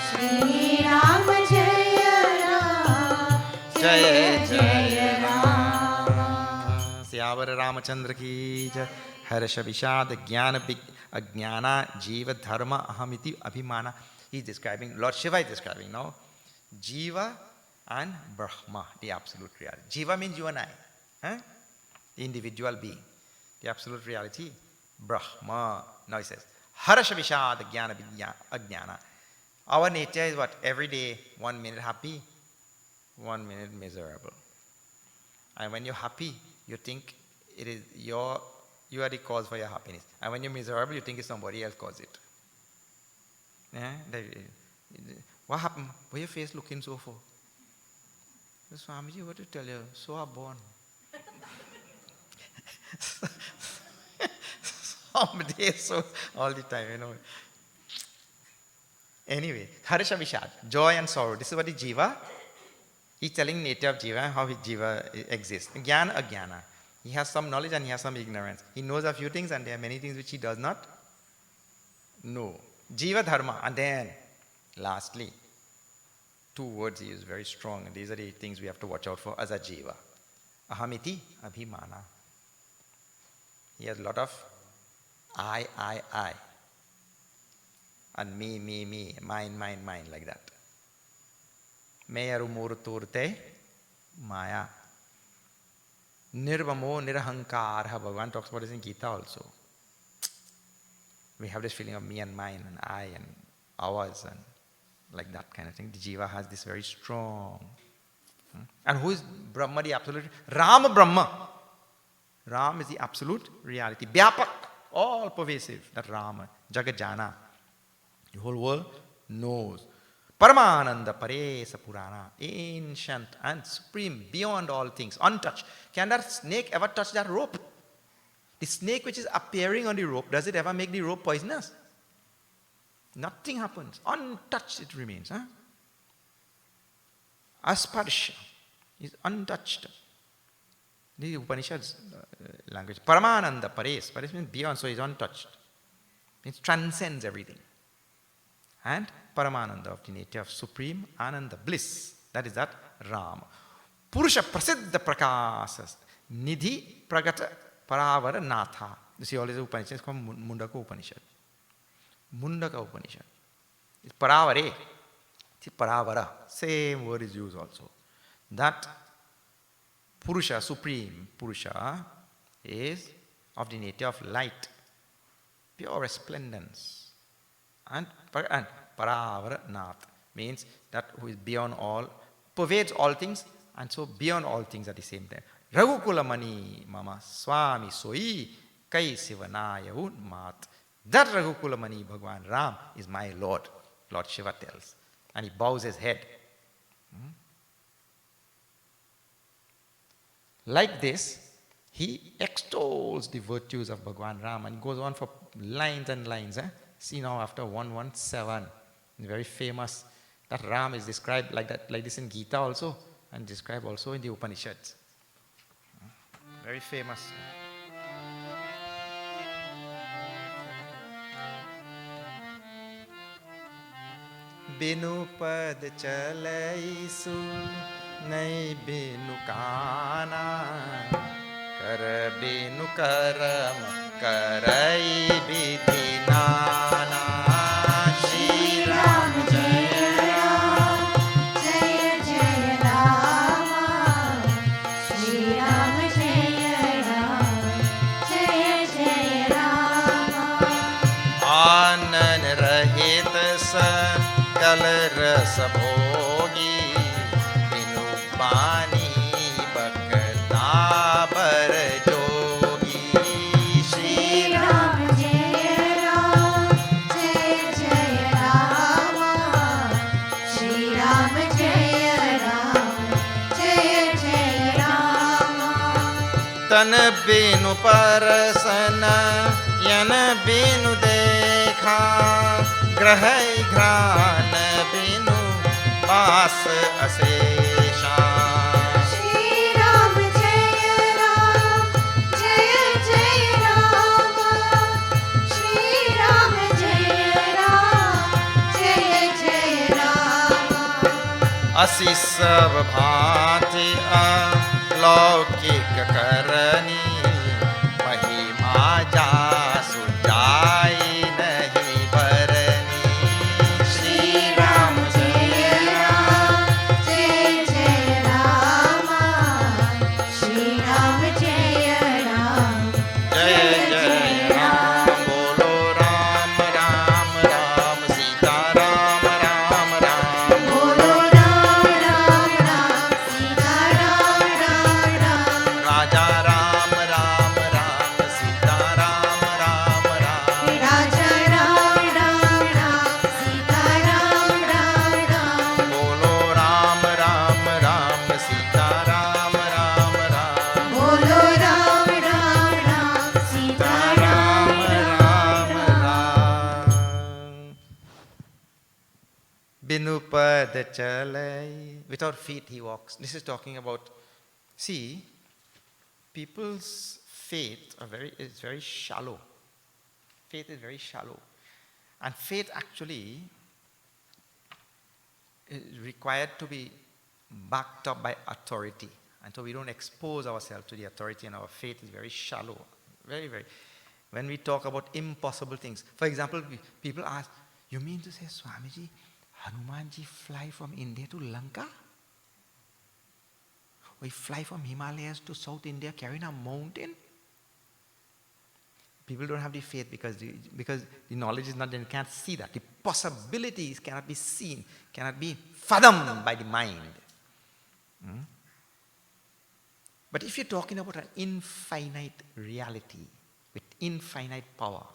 Shri Ram Jaya Ram, Jaya Jaya Jaya Jaya Ram. Syavar Ramachandra ki jai. Harsha Vishad Jnana Jiva Dharma Ahamiti Abhimana. He's describing, Lord Shiva is describing now, Jiva and Brahma, the absolute reality. Jiva means you and I, the individual being, the absolute reality. Brahma. Now he says, Harsha Vishad Jnana. Our nature is what? Every day, 1 minute happy, 1 minute miserable. And when you're happy, you think it is you are the cause for your happiness. And when you're miserable, you think it's somebody else caused it. What happened? Why your face looking so for? Swamiji, what to tell you? So are born. Some days, so all the time, Anyway, Harsha Vishad, joy and sorrow. This is what the jiva. He's telling nature of jiva, how his jiva exists. Jnana, ajnana. He has some knowledge and he has some ignorance. He knows a few things and there are many things which he does not know. Jiva dharma. And then, lastly, 2 words he used very strong. And these are the things we have to watch out for as a jiva. Ahamiti abhimana. He has a lot of I. And me, mine, like that. Meyaru murturte maya. Nirvamo nirahankarha. Bhagavan talks about this in Gita also. we have this feeling of me and mine and I and ours and like that kind of thing. The jiva has this very strong. And who is Brahma, the absolute? Rama Brahma. Ram is the absolute reality. Vyapak, all pervasive. That Rama, Jagajana. The whole world knows. Paramananda Paresa Purana, ancient and supreme, beyond all things, untouched. Can that snake ever touch that rope? The snake which is appearing on the rope, does it ever make the rope poisonous? Nothing happens. Untouched it remains. Huh? Asparsha is untouched. The Upanishad's language. Paramananda Pares. Pares means beyond, so it's untouched. It transcends everything. And Paramananda of the nature of supreme Ananda, bliss. That is that Rama. Purusha Prasiddha Prakasas. Nidhi Pragata Paravara Natha. You see all these Upanishads, it's called Mundaka Upanishad. Mundaka Upanishad. It's Paravare. It's Paravara. Same word is used also. That Purusha, supreme Purusha, is of the nature of light, pure resplendence. And Paravara Nath means that who is beyond all, pervades all things, and so beyond all things at the same time. Raghukula Mani Mama Swami Soi Kai Sivanaya Unmat. That Raghukula Mani Bhagwan Ram is my Lord, Lord Shiva tells. And he bows his head. Like this, he extols the virtues of Bhagwan Ram and goes on for lines and lines. See now after 117, very famous. That Ram is described like that, like this in Gita also, and described also in the Upanishads. Very famous. Binu pad chalaisu nai binu kana kar binu karam karai vidhinana. Shri Ram Jaya Ram Jaya Jaya Rama. Shri Ram Jaya Ram Jaya Jaya Rama. Anan rahit sakal ras bhogi binu pani bakta bar jogi. Shri Ram Jaya Ram Jaya Jaya Rama. Shri Ram Jaya Ram Jaya Jaya Rama. Tan binu parasana yan binu dekha grahai घ्राण बिनु पास Ashesha. Shri Ram Jaya Ram Jaya Jaya Rama. Shri Ram Jaya Ram Jaya Jaya Rama. असि सब भांति अलौकिक करनी महिमा जासु जाई नहीं बरनी. Shri Ram Jaya Ram Jaya Jaya Rama. Shri Ram Jaya Ram जय जय राम बोलो Ram Ram Ram Sita Ram Ram Ram. Bolo Ram Ram Ram Sita Ram Ram Ram. राजा Ram Ram Ram Sita Ram Ram Ram. Raja Ram Ram Ram Sita Ram Ram Ram. बोलो Ram Ram Ram Sita Ram Ram Ram. Bolo Ram Ram Ram Sita Ram Ram Ram. Binu pad chalai. Without feet he walks. This is talking about, see, people's faith is very shallow. Faith is very shallow. And faith actually is required to be backed up by authority. And so we don't expose ourselves to the authority, and our faith is very shallow. Very, very. When we talk about impossible things. For example, people ask, you mean to say, Swamiji, Hanumanji fly from India to Lanka? Or he fly from Himalayas to South India carrying a mountain? People don't have the faith because the knowledge is not, they can't see that. The possibilities cannot be seen, cannot be fathomed by the mind. But if you're talking about an infinite reality with infinite power,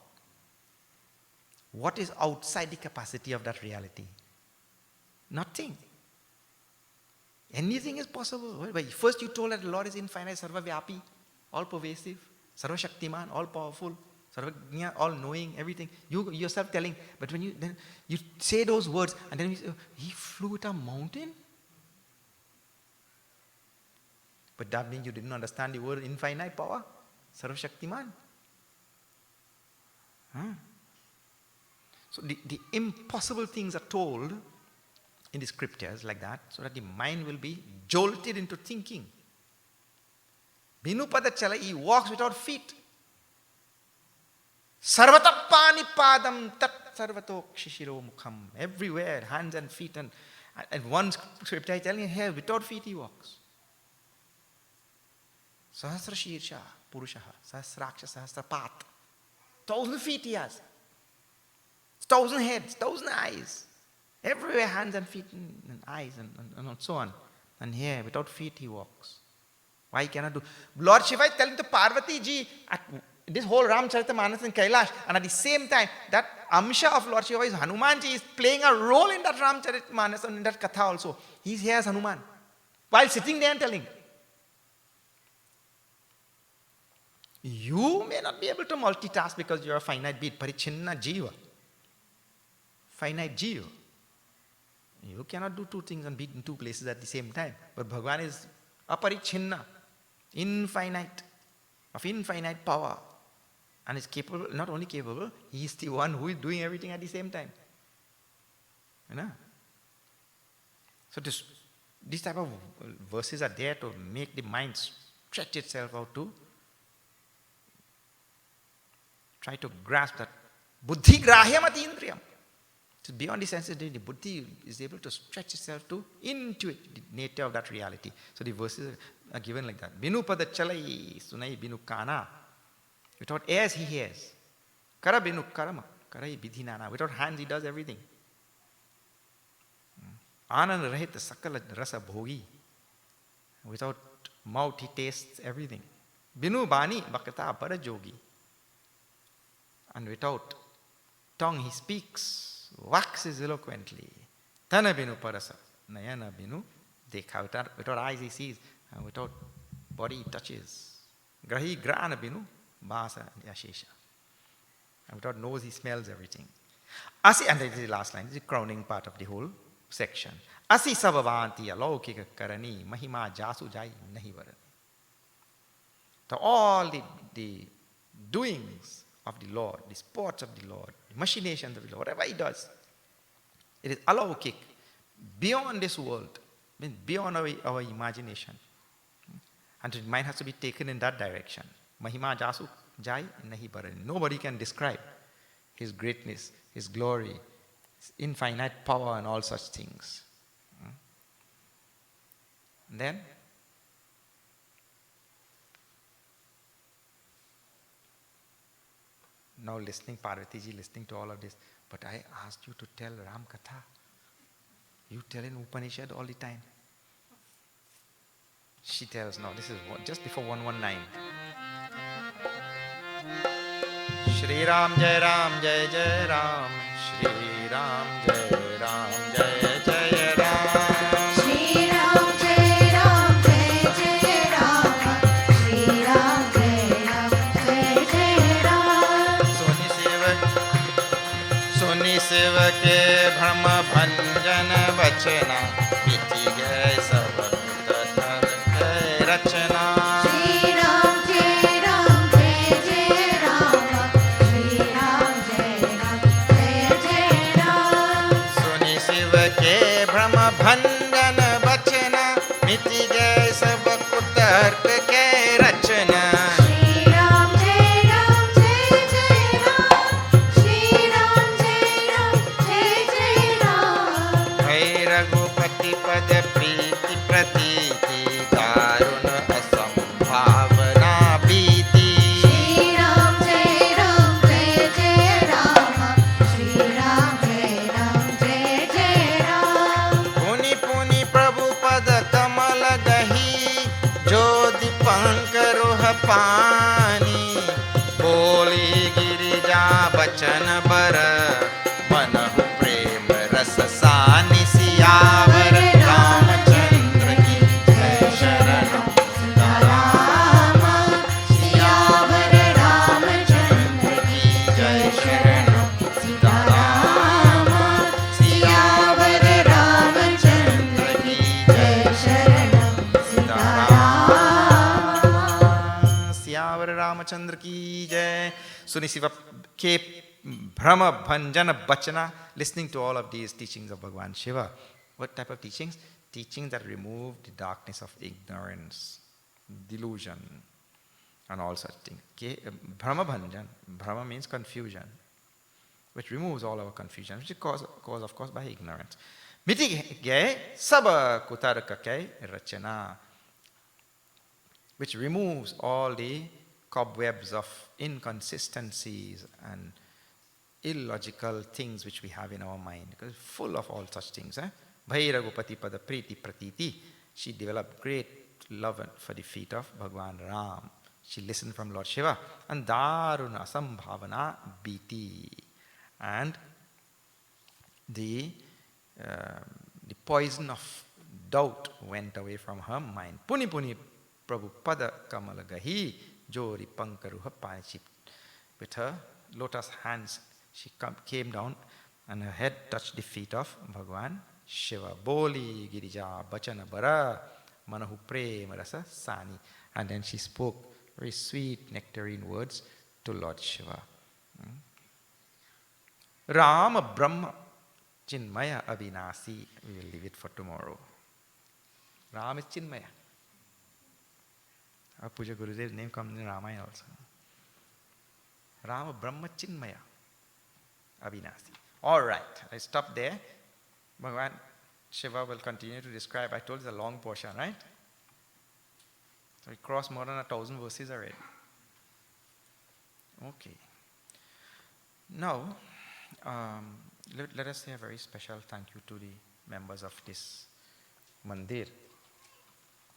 what is outside the capacity of that reality? Nothing. Anything is possible. But first you told that the Lord is infinite, sarva-vyapi, all-pervasive, sarva-shaktiman, all-powerful, sarvagnya, all-knowing, everything. You yourself telling, but when you say those words, and then you say, he flew with a mountain? But that means you didn't understand the word infinite power, sarva-shaktiman. So the impossible things are told in the scriptures like that, so that the mind will be jolted into thinking. Binupada chala, he walks without feet. Sarvatapani padam tat sarvato kshishiro mukham. Everywhere, hands and feet. And one scripture is telling here, without feet he walks. Sahasra shirsha purushaha, sahasraksha sahasrapat. 1,000 feet he has. 1,000 heads, 1,000 eyes. Everywhere, hands and feet and eyes and so on. And here, without feet, he walks. Why he cannot do? Lord Shiva is telling to Parvati ji, at this whole Ramcharitamanas in Kailash, and at the same time, that Amsha of Lord Shiva is Hanuman ji is playing a role in that Ramcharitamanas and in that Katha also. He's here as Hanuman. While sitting there and telling. You may not be able to multitask because you're a finite being. Parichinna jiva. Finite jiva. You cannot do two things and be in two places at the same time. But Bhagavan is aparichinna, infinite, of infinite power. And is capable, not only capable, he is the one who is doing everything at the same time. You know? So these type of verses are there to make the mind stretch itself out to try to grasp that buddhi grahyam atindriyam. So beyond the senses, the buddhi is able to stretch itself to intuit the nature of that reality. So the verses are given like that. Binu pada chalai sunai binu kana. Without ears he hears. Kara binu karama. Karai bidhinana. Without hands he does everything. Anand rahita sakala rasa bhogi. Without mouth he tastes everything. Binu bani bhakata parajogi. And without tongue he speaks. Waxes eloquently. Tana binu parasa. Nayana binu dekha. Without eyes he sees. And without body he touches. Grahi grana binu basa yashesha. And without nose he smells everything. Asi, and this is the last line. This is the crowning part of the whole section. Asi savavanti alaukika karani mahima jasu jai nahi varani. So all the doings of the Lord, the sports of the Lord, the machinations of the Lord, whatever he does, it is alaukik, beyond this world, beyond our imagination. And the mind has to be taken in that direction. Mahima jasu jai nahi barani. Nobody can describe his greatness, his glory, his infinite power and all such things. And then, now listening, Parvati ji listening to all of this, but I asked you to tell Ramkatha. You tell in Upanishad all the time. She tells, no, this is just before 119. Shri Ram Jai Ram Jai Jai Ram. Shri Ram Jai Ram Jai Jai Ram. Shri Ram Jai Ram Jai Jai Ram. Shri Ram Jai Ram Jai Jai Ram. सुनि शिव के भ्रम भंजन बचना मिटि गए सब धर के रचना. Shri Ram Jai Ram Jai Jai Ram. Shri Ram Jai Ram Jai Jai Ram. सुनि शिव के भ्रम भंजन बचना मिटि गए सब कुतर्क के रचना. Shri Ram Jai Ram Jai Jai Ram. Shri Ram Jai Ram Jai Jai Ram. भै रघुपति पद प्रीति प्रतीति दारुण असंभावना बीती. Shri Ram Jai Ram Girija बचन बर मनहु प्रेम रस सानि सियावर रामचंद्र की जय शरणम सीताराम सियावर रामचंद्र की जय शरणम सीताराम सियावर रामचंद्र की जय शरणम सीताराम सियावर रामचंद्र की जय. Suni Siva ke Brahma Bhanjana Bachana, listening to all of these teachings of Bhagavan Shiva. What type of teachings? Teachings that remove the darkness of ignorance, delusion, and all such things. Brahma Bhanjan, Brahma means confusion, which removes all our confusion, which is caused of course by ignorance. Miti gay saba kutaraka ke rachana, which removes all the cobwebs of inconsistencies and illogical things which we have in our mind, because it's full of all such things. Vairagya pada priti pratiti. She developed great love for the feet of Bhagwan Ram. She listened from Lord Shiva. And daruna sambhavana biti. And the poison of doubt went away from her mind. Puni puni Prabhu pada kamalagahi jori pankaruha panichip. With her lotus hands, she came down and her head touched the feet of Bhagwan Shiva. Boli girija bachana bara manahu prema rasa sani. And then she spoke very sweet nectarine words to Lord Shiva. Rama Brahma Chinmaya Avinasi. We will leave it for tomorrow. Ram is Chinmaya. Our Puja Gurudev's name comes in Ramayana also. Rama Brahma Chinmaya Avinasi. Alright, I stop there. Bhagavan Shiva will continue to describe. I told you it's a long portion, right? So we crossed more than 1,000 verses already. Okay. Now, let us say a very special thank you to the members of this mandir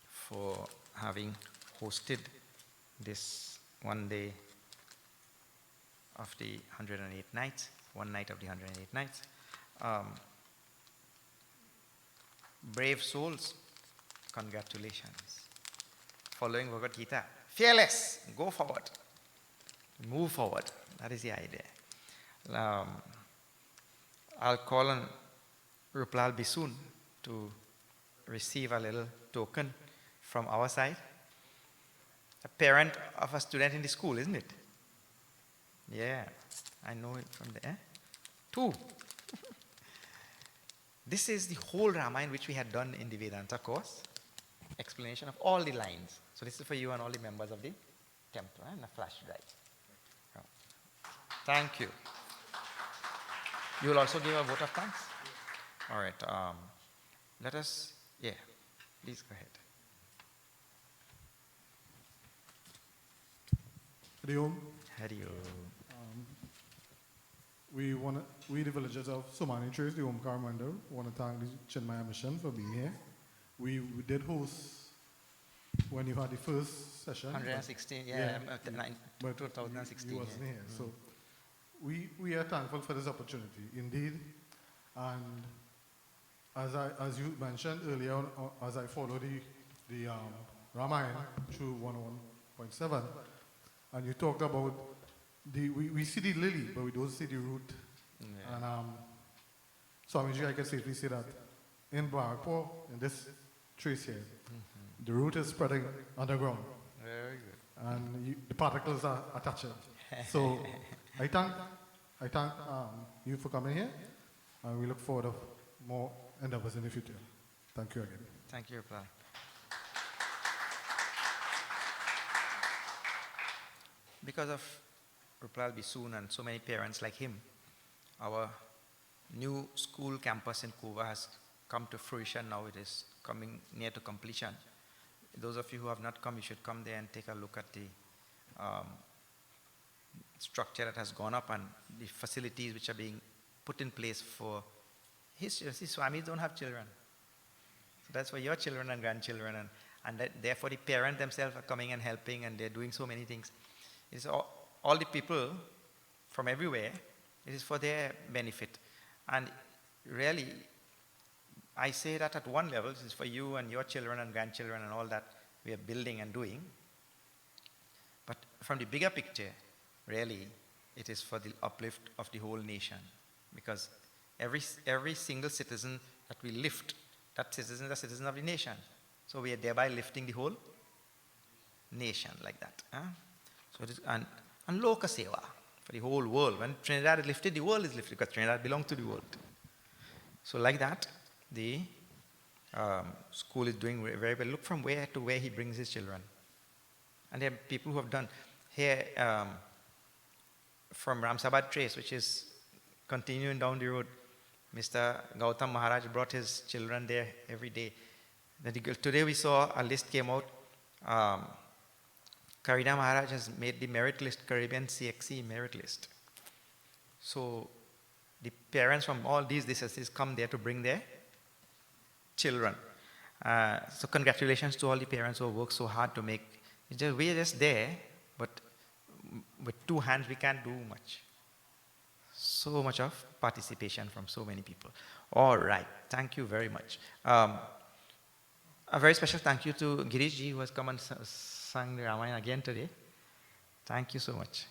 for having hosted this one day of the 108 nights, one night of the 108 nights. Brave souls, congratulations. Following Bhagavad Gita, fearless, go forward, move forward. That is the idea. I'll call on Rupal Bisoon to receive a little token from our side. A parent of a student in the school, isn't it? Yeah, I know it from there. 2. This is the whole Ramayana which we had done in the Vedanta course. Explanation of all the lines. So this is for you and all the members of the temple, and a flash drive. Oh. Thank you. You will also give a vote of thanks? All right. Let us, please go ahead. Hari Om. Hari Om. We the villagers of Somani Trace, the Omkar Mandal, want to thank the Chinmaya Mission for being here. We did host when you had the first session. 116, but 2016. You wasn't here. So we are thankful for this opportunity, indeed. And as you mentioned earlier on, as I follow the Ramayana through 101.7, and you talked about we see the lily, but we don't see the root. Yeah. And Swamiji, I can safely say that in Bharpo, in this trace here, the root is spreading underground. Very good. And the particles are attaching. So I thank you for coming here, and we look forward to more endeavors in the future. Thank you again. Thank you, Rupal. Because of Rupal Bisoon and so many parents like him, our new school campus in Kuva has come to fruition now. It is coming near to completion. Those of you who have not come, you should come there and take a look at the structure that has gone up and the facilities which are being put in place for his children. See, Swamis don't have children. So that's for your children and grandchildren, and therefore the parents themselves are coming and helping, and they're doing so many things. It's all the people from everywhere. It is for their benefit. And really, I say that at one level, this is for you and your children and grandchildren and all that we are building and doing. But from the bigger picture, really, it is for the uplift of the whole nation. Because every single citizen that we lift, that citizen is a citizen of the nation. So we are thereby lifting the whole nation like that. So it is, and Loka Seva, for the whole world. When Trinidad is lifted, the world is lifted, because Trinidad belongs to the world. So like that, the school is doing very well. Look from where to where he brings his children. And there are people who have done here from Ramsabad Trace, which is continuing down the road. Mr. Gautam Maharaj brought his children there every day. Today we saw a list came out. Karina Maharaj has made the merit list, Caribbean CXC merit list. So the parents from all these diocese come there to bring their children. So congratulations to all the parents who have worked so hard to make. We're just there, but with two hands we can't do much. So much of participation from so many people. All right, thank you very much. A very special thank you to Girishji, who has come and sung the Ramayana again today. Thank you so much.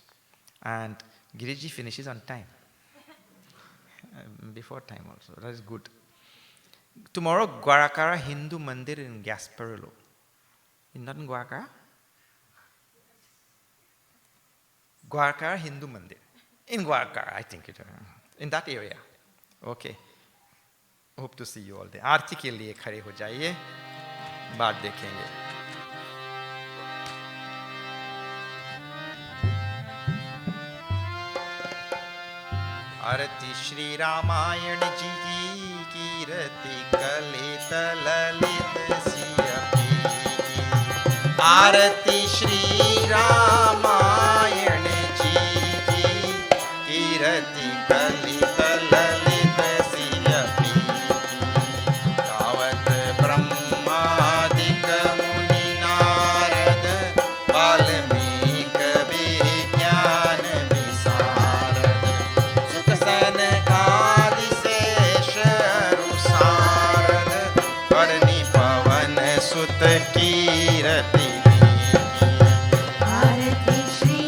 And Girishji finishes on time. Before time also, that is good. Tomorrow, Gwarakara Hindu Mandir in Gasparilla. Not in Gwarakara? Gwarakara Hindu Mandir. In Gwarakara, I think it. In that area. Okay. Hope to see you all there. आरती के लिए खड़े हो जाइए, बाद देखेंगे. आरती श्री रामायण जी की कीर्ति कलित ललित सियपी की. आरती श्री रामायण जी की कीर्ति कलित ललित सियपी की. गावत ब्रह्मादिक मुनि नारद वाल्मीक विज्ञान विशारद. सुख सनकादि शेष रुसारद. करनी पवन सुत कीरति. आरती श्री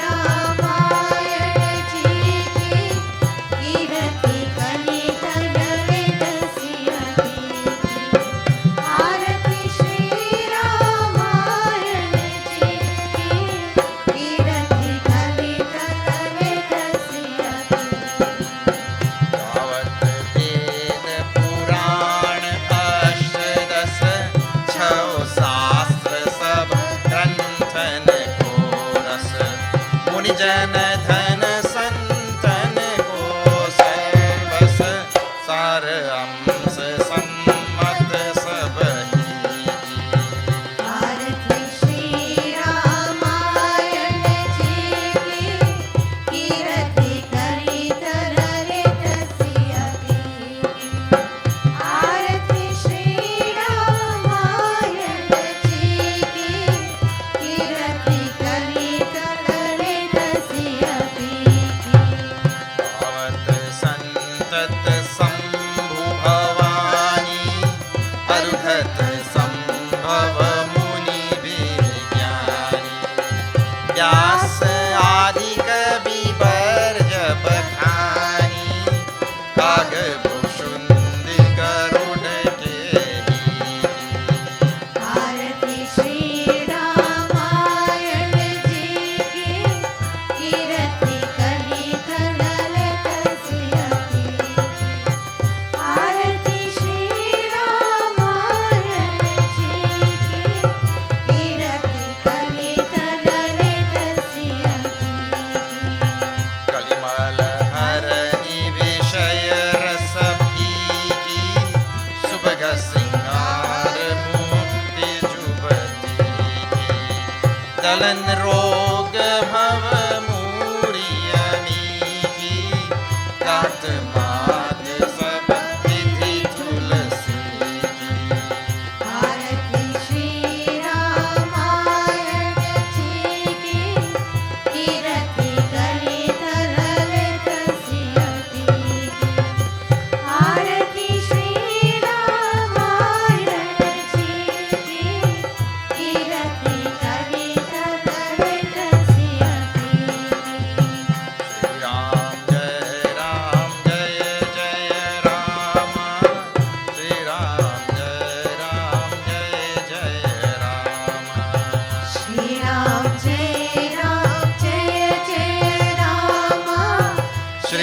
रामायण जी की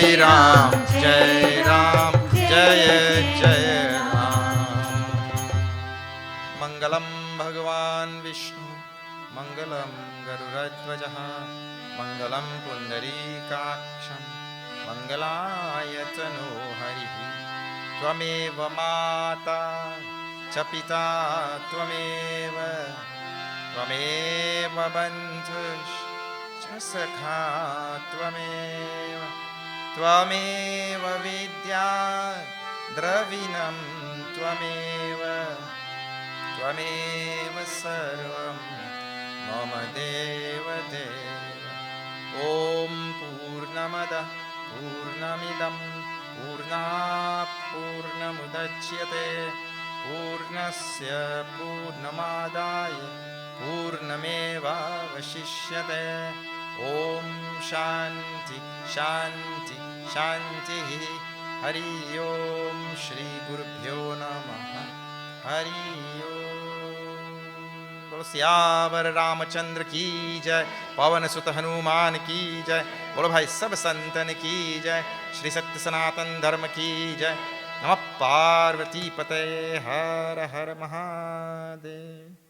Hari Ram, Jai Ram, Jai Jai Ram. Mangalam Bhagavan Vishnu, Mangalam Garuradvajaha, Mangalam Pundarikaksham, Mangalayatano Harihi. Tvameva Mata, Chapita, Tvameva Bandhush, Chasakha, Tvameva Vidya, Dravinam, Tvameva Sarvam, Mama Deva Deva. Om Purnamada, Purnamidam, Purnat Purnamudachyate, Purnasya Purnamadaya, Purnameva Vashishyate. Om Shanti, Shanti, Shanti. Hari Om Shri Gurubhyo Namaha. Hari Om. Bolo Siyavar Ramachandra ki jai, Pavan Sut Hanuman ki jai, Bolo Bhai Sab Santan ki jai, Shri Satya Sanatan Dharma ki jai. Namah Parvati Pate, Har Har Mahadev.